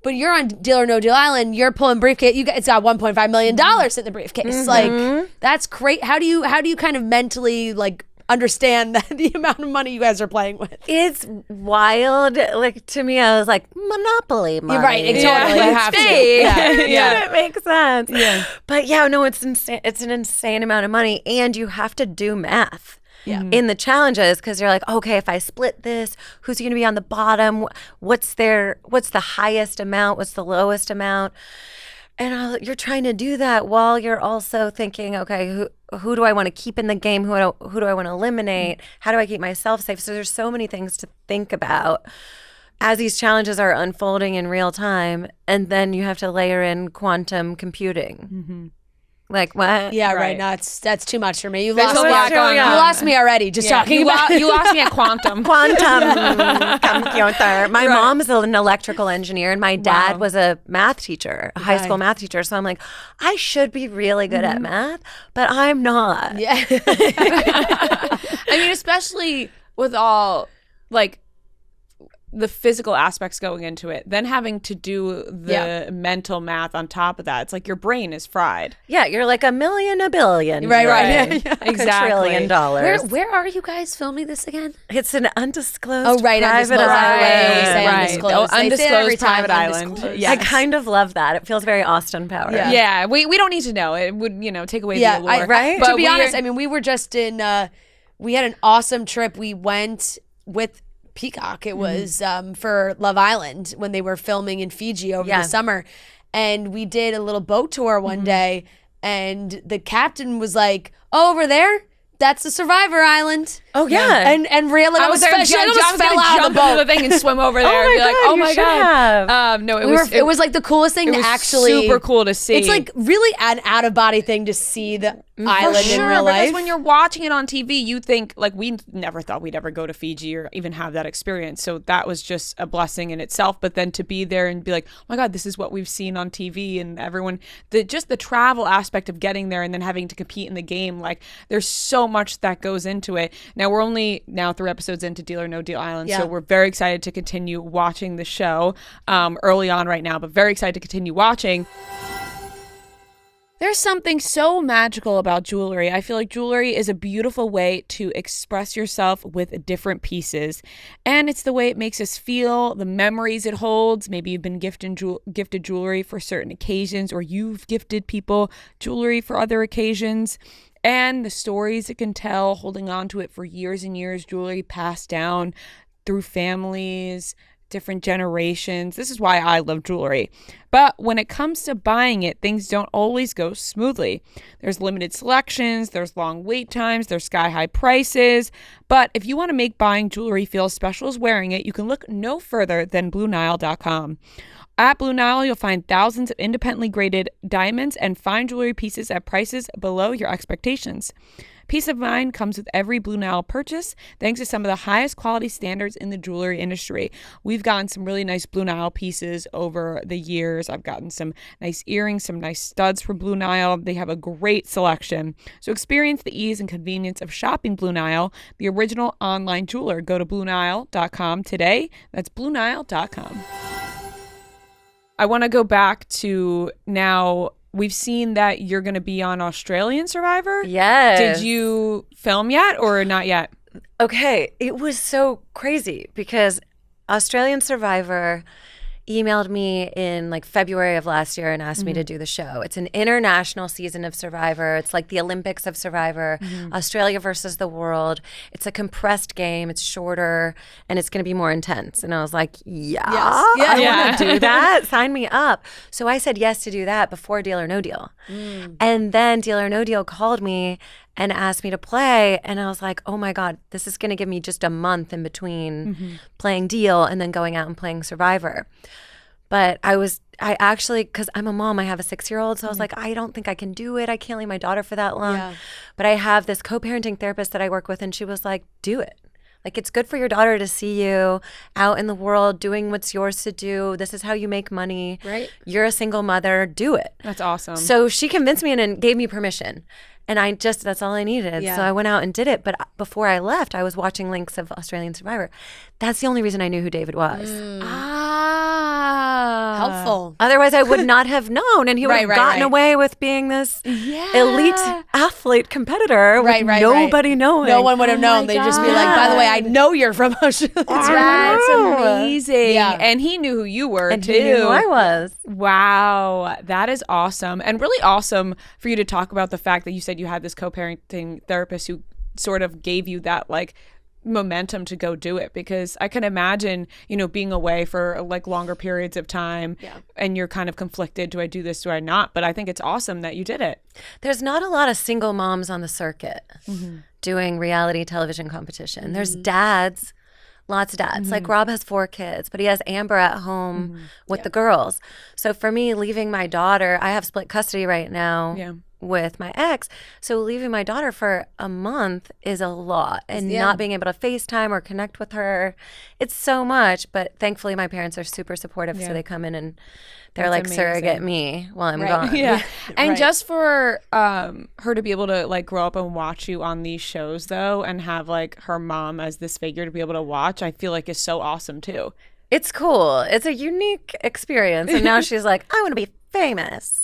But you're on Deal or No Deal Island. You're pulling briefcase. It's got $1.5 million in the briefcase. Like that's great. How do you kind of mentally like understand that the amount of money you guys are playing with? It's wild. Like to me, I was like, Monopoly money. You're right, totally. Yeah, You have to. Yeah. It makes sense. Yeah. But yeah, no, it's insane. It's an insane amount of money, and you have to do math. In the challenges, because you're like, okay, if I split this, who's going to be on the bottom? What's the highest amount? What's the lowest amount? And you're trying to do that while you're also thinking, okay, who do I want to keep in the game? Who do I want to eliminate? How do I keep myself safe? So there's so many things to think about as these challenges are unfolding in real time. And then you have to layer in quantum computing. Like what? Yeah, right. No, that's too much for me. You There's lost a me. lot going on. You lost me already. Just talking about you lost me at quantum. Quantum computer. My mom is an electrical engineer, and my dad was a math teacher, a high school math teacher. So I'm like, I should be really good at math, but I'm not. Yeah. I mean, especially with all like the physical aspects going into it, then having to do the mental math on top of that. It's like your brain is fried. Yeah, you're like a million, a billion. Right. Exactly. $1 trillion. Where are you guys filming this again? It's an undisclosed private undisclosed. island. Undisclosed private island. Yes. I kind of love that. It feels very Austin Power. Yeah, we don't need to know. It would, take away the allure. right? But to be honest, I mean, we were just in, we had an awesome trip. We went with Peacock. It was for Love Island when they were filming in Fiji over the summer. And we did a little boat tour one day, and the captain was like, "Oh, over there, that's the Survivor Island." Oh yeah, and really, I was there. she almost fell out jump of the boat. into the thing and swim over there. Oh and be my like, God, oh you my should god. have. No, It was like the coolest thing it to was actually. super cool to see. It's like really an out of body thing to see the island in real life. Because when you're watching it on TV, you think, like, we never thought we'd ever go to Fiji or even have that experience. So that was just a blessing in itself. But then to be there and be like, oh my God, this is what we've seen on TV, and everyone, just the travel aspect of getting there and then having to compete in the game, like, there's so much that goes into it. Now we're only 3 episodes into Deal or No Deal Island, so we're very excited to continue watching the show early on right now, but very excited to continue watching. There's something so magical about jewelry. I feel like jewelry is a beautiful way to express yourself with different pieces. And it's the way it makes us feel, the memories it holds. Maybe you've been gifted jewelry for certain occasions, or you've gifted people jewelry for other occasions. And the stories it can tell, holding on to it for years and years, jewelry passed down through families, different generations. This is why I love jewelry. But when it comes to buying it, things don't always go smoothly. There's limited selections, there's long wait times, there's sky-high prices. But if you want to make buying jewelry feel as special as wearing it, you can look no further than BlueNile.com. At Blue Nile, you'll find thousands of independently graded diamonds and fine jewelry pieces at prices below your expectations. Peace of mind comes with every Blue Nile purchase, thanks to some of the highest quality standards in the jewelry industry. We've gotten some really nice Blue Nile pieces over the years. I've gotten some nice earrings, some nice studs from Blue Nile. They have a great selection. So experience the ease and convenience of shopping Blue Nile, the original online jeweler. Go to BlueNile.com today. That's BlueNile.com. I want to go back to now. We've seen that you're going to be on Australian Survivor. Yes. Did you film yet or not yet? Okay. It was so crazy because Australian Survivor emailed me in like February of last year and asked me to do the show. It's an international season of Survivor. It's like the Olympics of Survivor, Australia versus the world. It's a compressed game. It's shorter and it's going to be more intense. And I was like, I want to do that. Sign me up. So I said yes to do that before Deal or No Deal. And then Deal or No Deal called me and asked me to play. And I was like, oh my God, this is going to give me just a month in between playing Deal and then going out and playing Survivor. But I actually, because I'm a mom, I have a 6-year-old. So I was like, I don't think I can do it. I can't leave my daughter for that long. Yeah. But I have this co-parenting therapist that I work with, and she was like, do it. Like, it's good for your daughter to see you out in the world doing what's yours to do. This is how you make money. Right. You're a single mother. Do it. That's awesome. So she convinced me and gave me permission. And that's all I needed. Yeah. So I went out and did it. But before I left, I was watching links of Australian Survivor. That's the only reason I knew who David was. Helpful. Otherwise, I would not have known. And he would have gotten away with being this elite athlete competitor with nobody knowing. No one would have known. They'd just be like, by the way, I know you're from Australia. That's amazing. Yeah. And he knew who you were, and too. He knew who I was. Wow. That is awesome. And really awesome for you to talk about the fact that you said you had this co-parenting therapist who sort of gave you that, like, momentum to go do it, because I can imagine, being away for like longer periods of time and you're kind of conflicted. Do I do this? Do I not? But I think it's awesome that you did it. There's not a lot of single moms on the circuit doing reality television competition. There's dads, lots of dads. Like Rob has 4 kids, but he has Amber at home with the girls. So for me, leaving my daughter, I have split custody right now with my ex. So leaving my daughter for a month is a lot, and not being able to FaceTime or connect with her, it's so much. But thankfully my parents are super supportive, so they come in and they're like surrogate me while I'm gone. Yeah. And just for her to be able to like grow up and watch you on these shows though, and have like her mom as this figure to be able to watch, I feel like is so awesome too. It's cool. It's a unique experience. And now she's like, I want to be famous.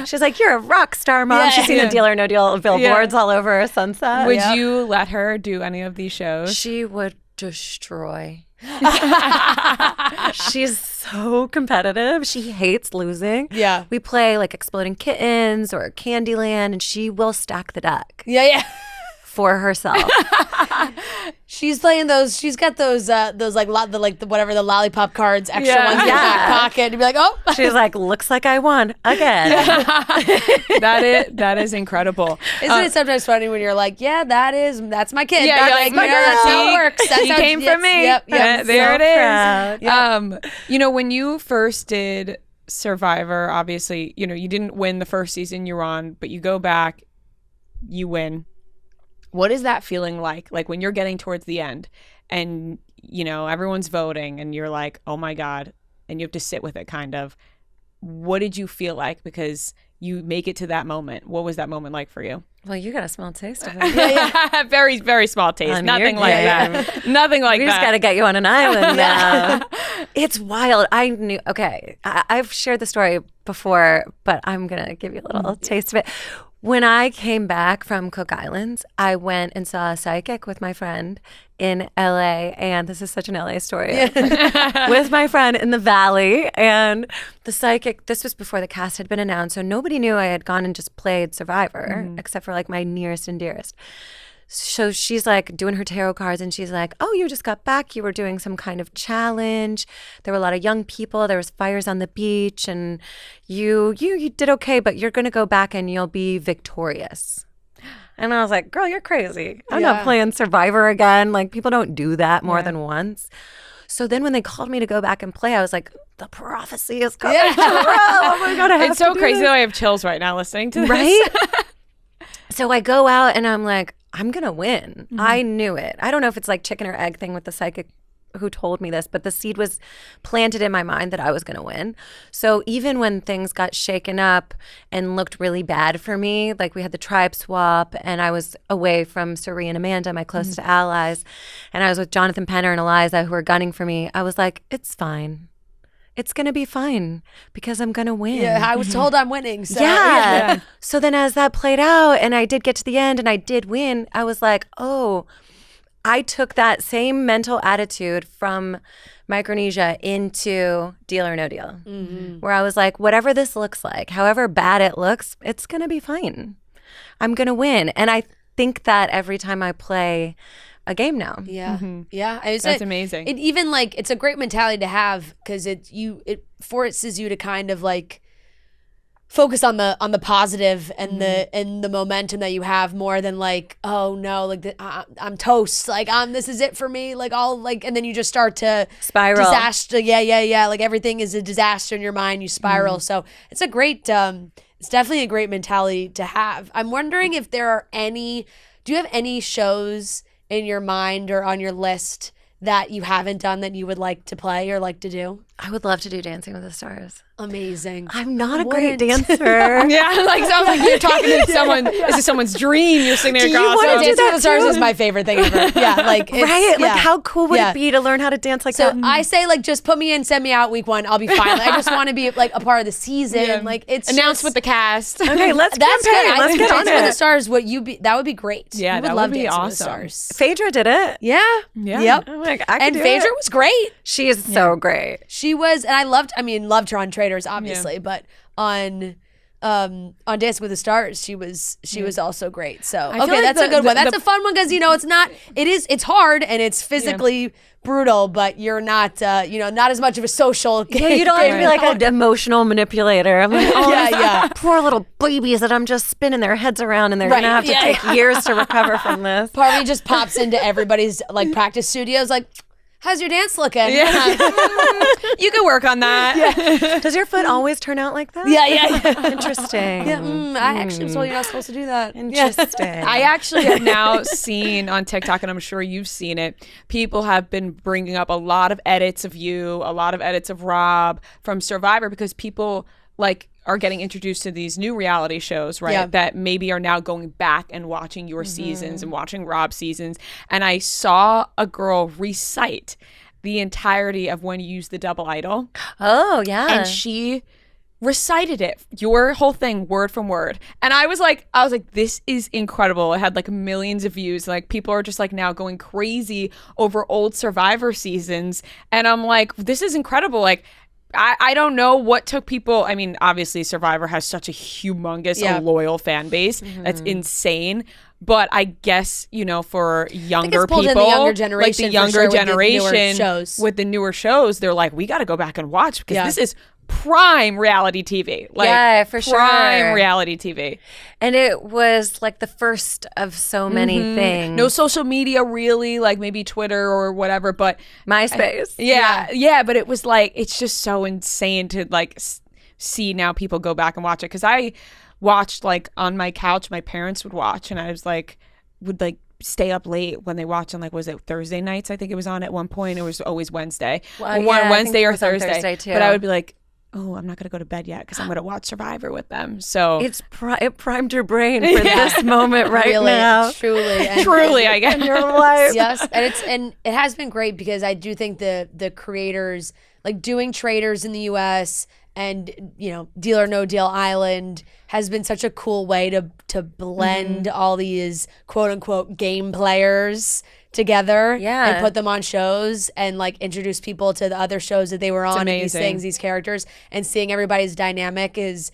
She's like, you're a rock star, Mom. Yeah. She's seen the Deal or No Deal billboards all over Sunset. Would you let her do any of these shows? She would destroy. She's so competitive. She hates losing. Yeah. We play like Exploding Kittens or Candyland, and she will stack the deck Yeah. for herself. She's playing those. She's got those like whatever the lollipop cards, extra ones in her back pocket. To be like, oh, She's like, looks like I won again. That is incredible. Isn't it sometimes funny when you're like, yeah, that's my kid. Yeah, that's, you're like, you know, that's how it works. That's She how came from me. Yep. There it is. proud. You know, when you first did Survivor, obviously, you know, you didn't win the first season you were on, but you go back, you win. What is that feeling like? Like when you're getting towards the end and, you know, everyone's voting and you're like, oh my God, and you have to sit with it kind of. What did you feel like? Because you make it to that moment. What was that moment like for you? Well, you got a small taste of it. Very, very small taste. On Nothing your like game. that. Nothing like We that. just got to get you on an island now. It's wild. I knew, okay, I've shared the story before, but I'm going to give you a little taste of it. When I came back from Cook Islands, I went and saw a psychic with my friend in LA, and this is such an LA story, with my friend in the Valley. And the psychic, this was before the cast had been announced, so nobody knew I had gone and just played Survivor, except for like my nearest and dearest. So she's like doing her tarot cards, and she's like, oh, you just got back. You were doing some kind of challenge. There were a lot of young people. There was fires on the beach, and you did okay, but you're going to go back and you'll be victorious. And I was like, girl, you're crazy. I'm not playing Survivor again. Like, people don't do that more than once. So then when they called me to go back and play, I was like, the prophecy is coming true. Oh my God, I have It's so to do crazy this. that I have chills right now listening to this. Right? So I go out and I'm like, I'm going to win. I knew it. I don't know if it's like chicken or egg thing with the psychic who told me this, but the seed was planted in my mind that I was going to win. So even when things got shaken up and looked really bad for me, like we had the tribe swap and I was away from Suri and Amanda, my closest allies, and I was with Jonathan Penner and Eliza who were gunning for me, I was like, it's fine. It's going to be fine because I'm going to win. Yeah, I was told I'm winning. So, Yeah. So then as that played out and I did get to the end and I did win, I was like, oh, I took that same mental attitude from Micronesia into Deal or No Deal, where I was like, whatever this looks like, however bad it looks, it's going to be fine. I'm going to win. And I think that every time I play a game now. Yeah. Yeah. That's amazing. It even like, it's a great mentality to have because it forces you to kind of like focus on the positive and the momentum that you have more than like, oh no, like I'm toast. Like this is it for me. Like all like, and then you just start to Spiral. Disaster. Yeah. Like everything is a disaster in your mind. You spiral. So it's a great, it's definitely a great mentality to have. I'm wondering if there are do you have any shows in your mind or on your list that you haven't done that you would like to play or like to do? I would love to do Dancing with the Stars. Amazing. I'm not a Wouldn't. great dancer. Yeah, like sounds like you're talking to someone. This is someone's dream. You're sitting there Do you across. wanna them. do Dancing that with the Stars too? is my favorite thing ever. Yeah, like it's, Right? yeah. Like how cool would Yeah. it be to learn how to dance like So that? I say like just put me in, send me out week 1. I'll be fine. Like, I just want to be like a part of the season. Yeah. Like it's Announced just, with the cast. Okay, let's that's campaign. good. I Let's think get on Dancing with the it. Stars that would be great. Yeah, We would that love would be Dancing with the awesome. Stars. Phaedra did it. Yeah. Yeah. Yep. I'm like, I can And do Phaedra it. was great. She is so great. She was, and I loved her on Traitors, obviously, but on Dancing with the Stars, she was also great. So feel okay, like that's a good one. That's the- a fun one because it's hard and it's physically brutal, but you're not not as much of a social. Yeah, you don't have to be like an emotional manipulator. I'm like, oh, Yeah, these yeah. poor little babies that I'm just spinning their heads around and they're Right, going to have to yeah, take years to recover from this. Parvati just pops into everybody's like practice studios like, how's your dance looking? Yeah. You can work on that. Does your foot always turn out like that? Yeah. Interesting. I actually was told you're not supposed to do that. Interesting. I actually have now seen on TikTok, and I'm sure you've seen it, people have been bringing up a lot of edits of you, a lot of edits of Rob from Survivor, because people like are getting introduced to these new reality shows, right? Yeah. That maybe are now going back and watching your seasons and watching Rob's seasons. And I saw a girl recite the entirety of when you used the double idol. Oh, yeah. And she recited it, your whole thing, word from word. And I was like, this is incredible. It had like millions of views. Like people are just like now going crazy over old Survivor seasons. And I'm like, this is incredible. Like, I don't know what took people. I mean, obviously Survivor has such a humongous, loyal fan base. That's insane. But I guess, you know, for younger people, in the younger generation, like the younger generation with the newer shows, they're like, we got to go back and watch because this is prime reality TV. Like, yeah, for sure. Prime reality TV. And it was like the first of so many things. No social media really, like maybe Twitter or whatever, but MySpace. Yeah, but it was like, it's just so insane to like see now people go back and watch it. Because I watched like on my couch, my parents would watch, and I was like, would like stay up late when they watched on, like, was it Thursday nights? I think it was on at one point. It was always Wednesday. Well, yeah, Wednesday or Thursday too. But I would be like, oh, I'm not going to go to bed yet because I'm going to watch Survivor with them. So it primed your brain for this moment right now. Truly, I guess. In your life. Yes, and it has been great because I do think the creators, like doing Traitors in the U.S. and, you know, Deal or No Deal Island has been such a cool way to blend all these quote unquote game players together and put them on shows and like introduce people to the other shows that they were on, and these things, these characters, and seeing everybody's dynamic is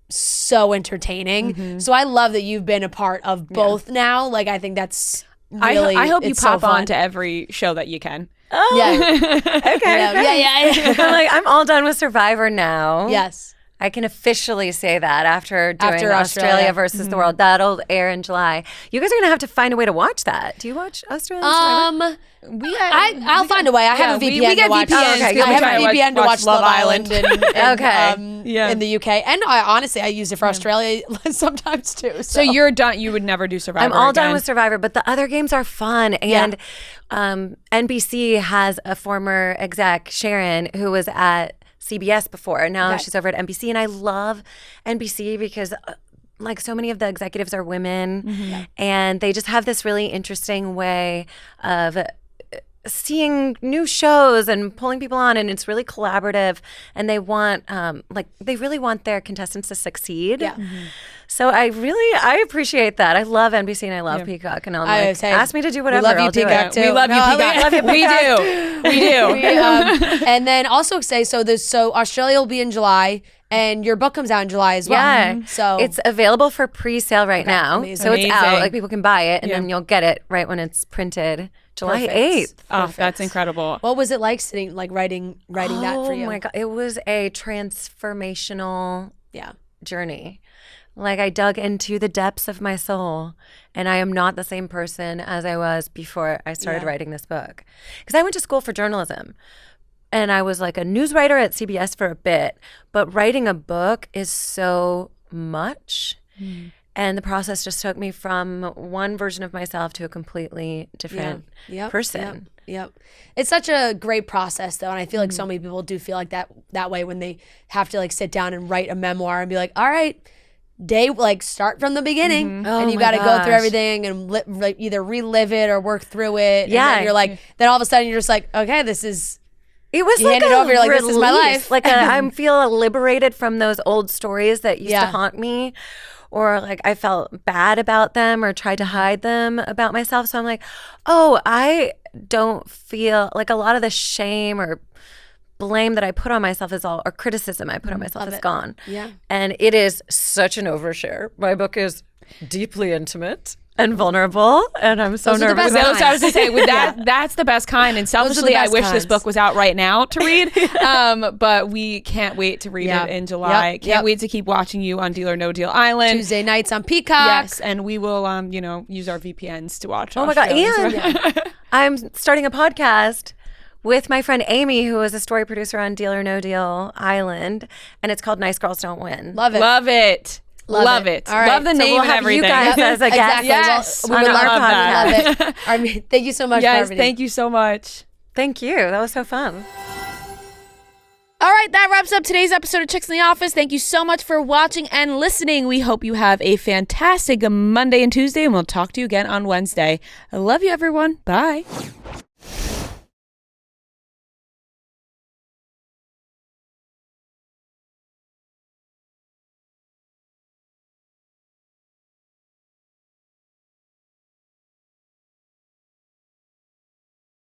so entertaining. So I love that you've been a part of both now. Like, I think that's really, I hope you pop so on to every show that you can. Oh, yeah. okay. Yeah. I'm like, I'm all done with Survivor now. Yes. I can officially say that after doing Australia versus the world. That'll air in July. You guys are gonna have to find a way to watch that. Do you watch Australia? I'll find a way. I have a VPN we get to watch. VPNs. I have a VPN to watch Love Island and in the UK. And honestly, I use it for Australia sometimes too. So you're done. You would never do Survivor I'm all again. done with Survivor, but the other games are fun. And NBC has a former exec, Sharon, who was at CBS before. Now she's over at NBC, and I love NBC because like so many of the executives are women, and they just have this really interesting way of seeing new shows and pulling people on, and it's really collaborative, and they want they really want their contestants to succeed. So I appreciate that. I love NBC and I love Peacock, and ask me to do whatever. We love you, I'll do Peacock, it. too. We love you, Peacock. We do. And then also say, so Australia will be in July, and your book comes out in July as well. Yeah. So it's available for pre-sale right now. Amazing. So it's out. Like, people can buy it, and then you'll get it right when it's printed. July 8th. Oh, that's incredible. What was it like sitting, like writing that for you? Oh my God. It was a transformational journey. Like, I dug into the depths of my soul, and I am not the same person as I was before I started writing this book. Because I went to school for journalism, and I was like a news writer at CBS for a bit, but writing a book is so much. And the process just took me from one version of myself to a completely different person. Yep. It's such a great process, though, and I feel like so many people do feel like that way when they have to like sit down and write a memoir and be like, all right, start from the beginning, and you got to go through everything and either relive it or work through it. And then you're like, then all of a sudden you're just like, okay, this is. It was you like hand it over, you're like, this is my life. Like I feel liberated from those old stories that used to haunt me, or like I felt bad about them or tried to hide them about myself. So I'm like, oh, I don't feel like a lot of the shame or blame that I put on myself or criticism I put on myself is gone. Yeah. And it is such an overshare. My book is deeply intimate and vulnerable, and I'm so nervous. I was going to say, with that's the best kind. And selfishly, I wish this book was out right now to read. But we can't wait to read it in July. Can't wait to keep watching you on Deal or No Deal Island. Tuesday nights on Peacock. Yes, and we will, use our VPNs to watch. Oh my God, and I'm starting a podcast with my friend Amy, who is a story producer on Deal or No Deal Island, and it's called Nice Girls Don't Win. Love it. Love it. Love it. All right. Love the So name we'll and have everything. you guys as a guest. Exactly. Yes. We I would love love that. Love it. I mean, thank you so much, Yes, Parvati. thank you so much. Thank you. That was so fun. All right, that wraps up today's episode of Chicks in the Office. Thank you so much for watching and listening. We hope you have a fantastic Monday and Tuesday, and we'll talk to you again on Wednesday. I love you, everyone. Bye.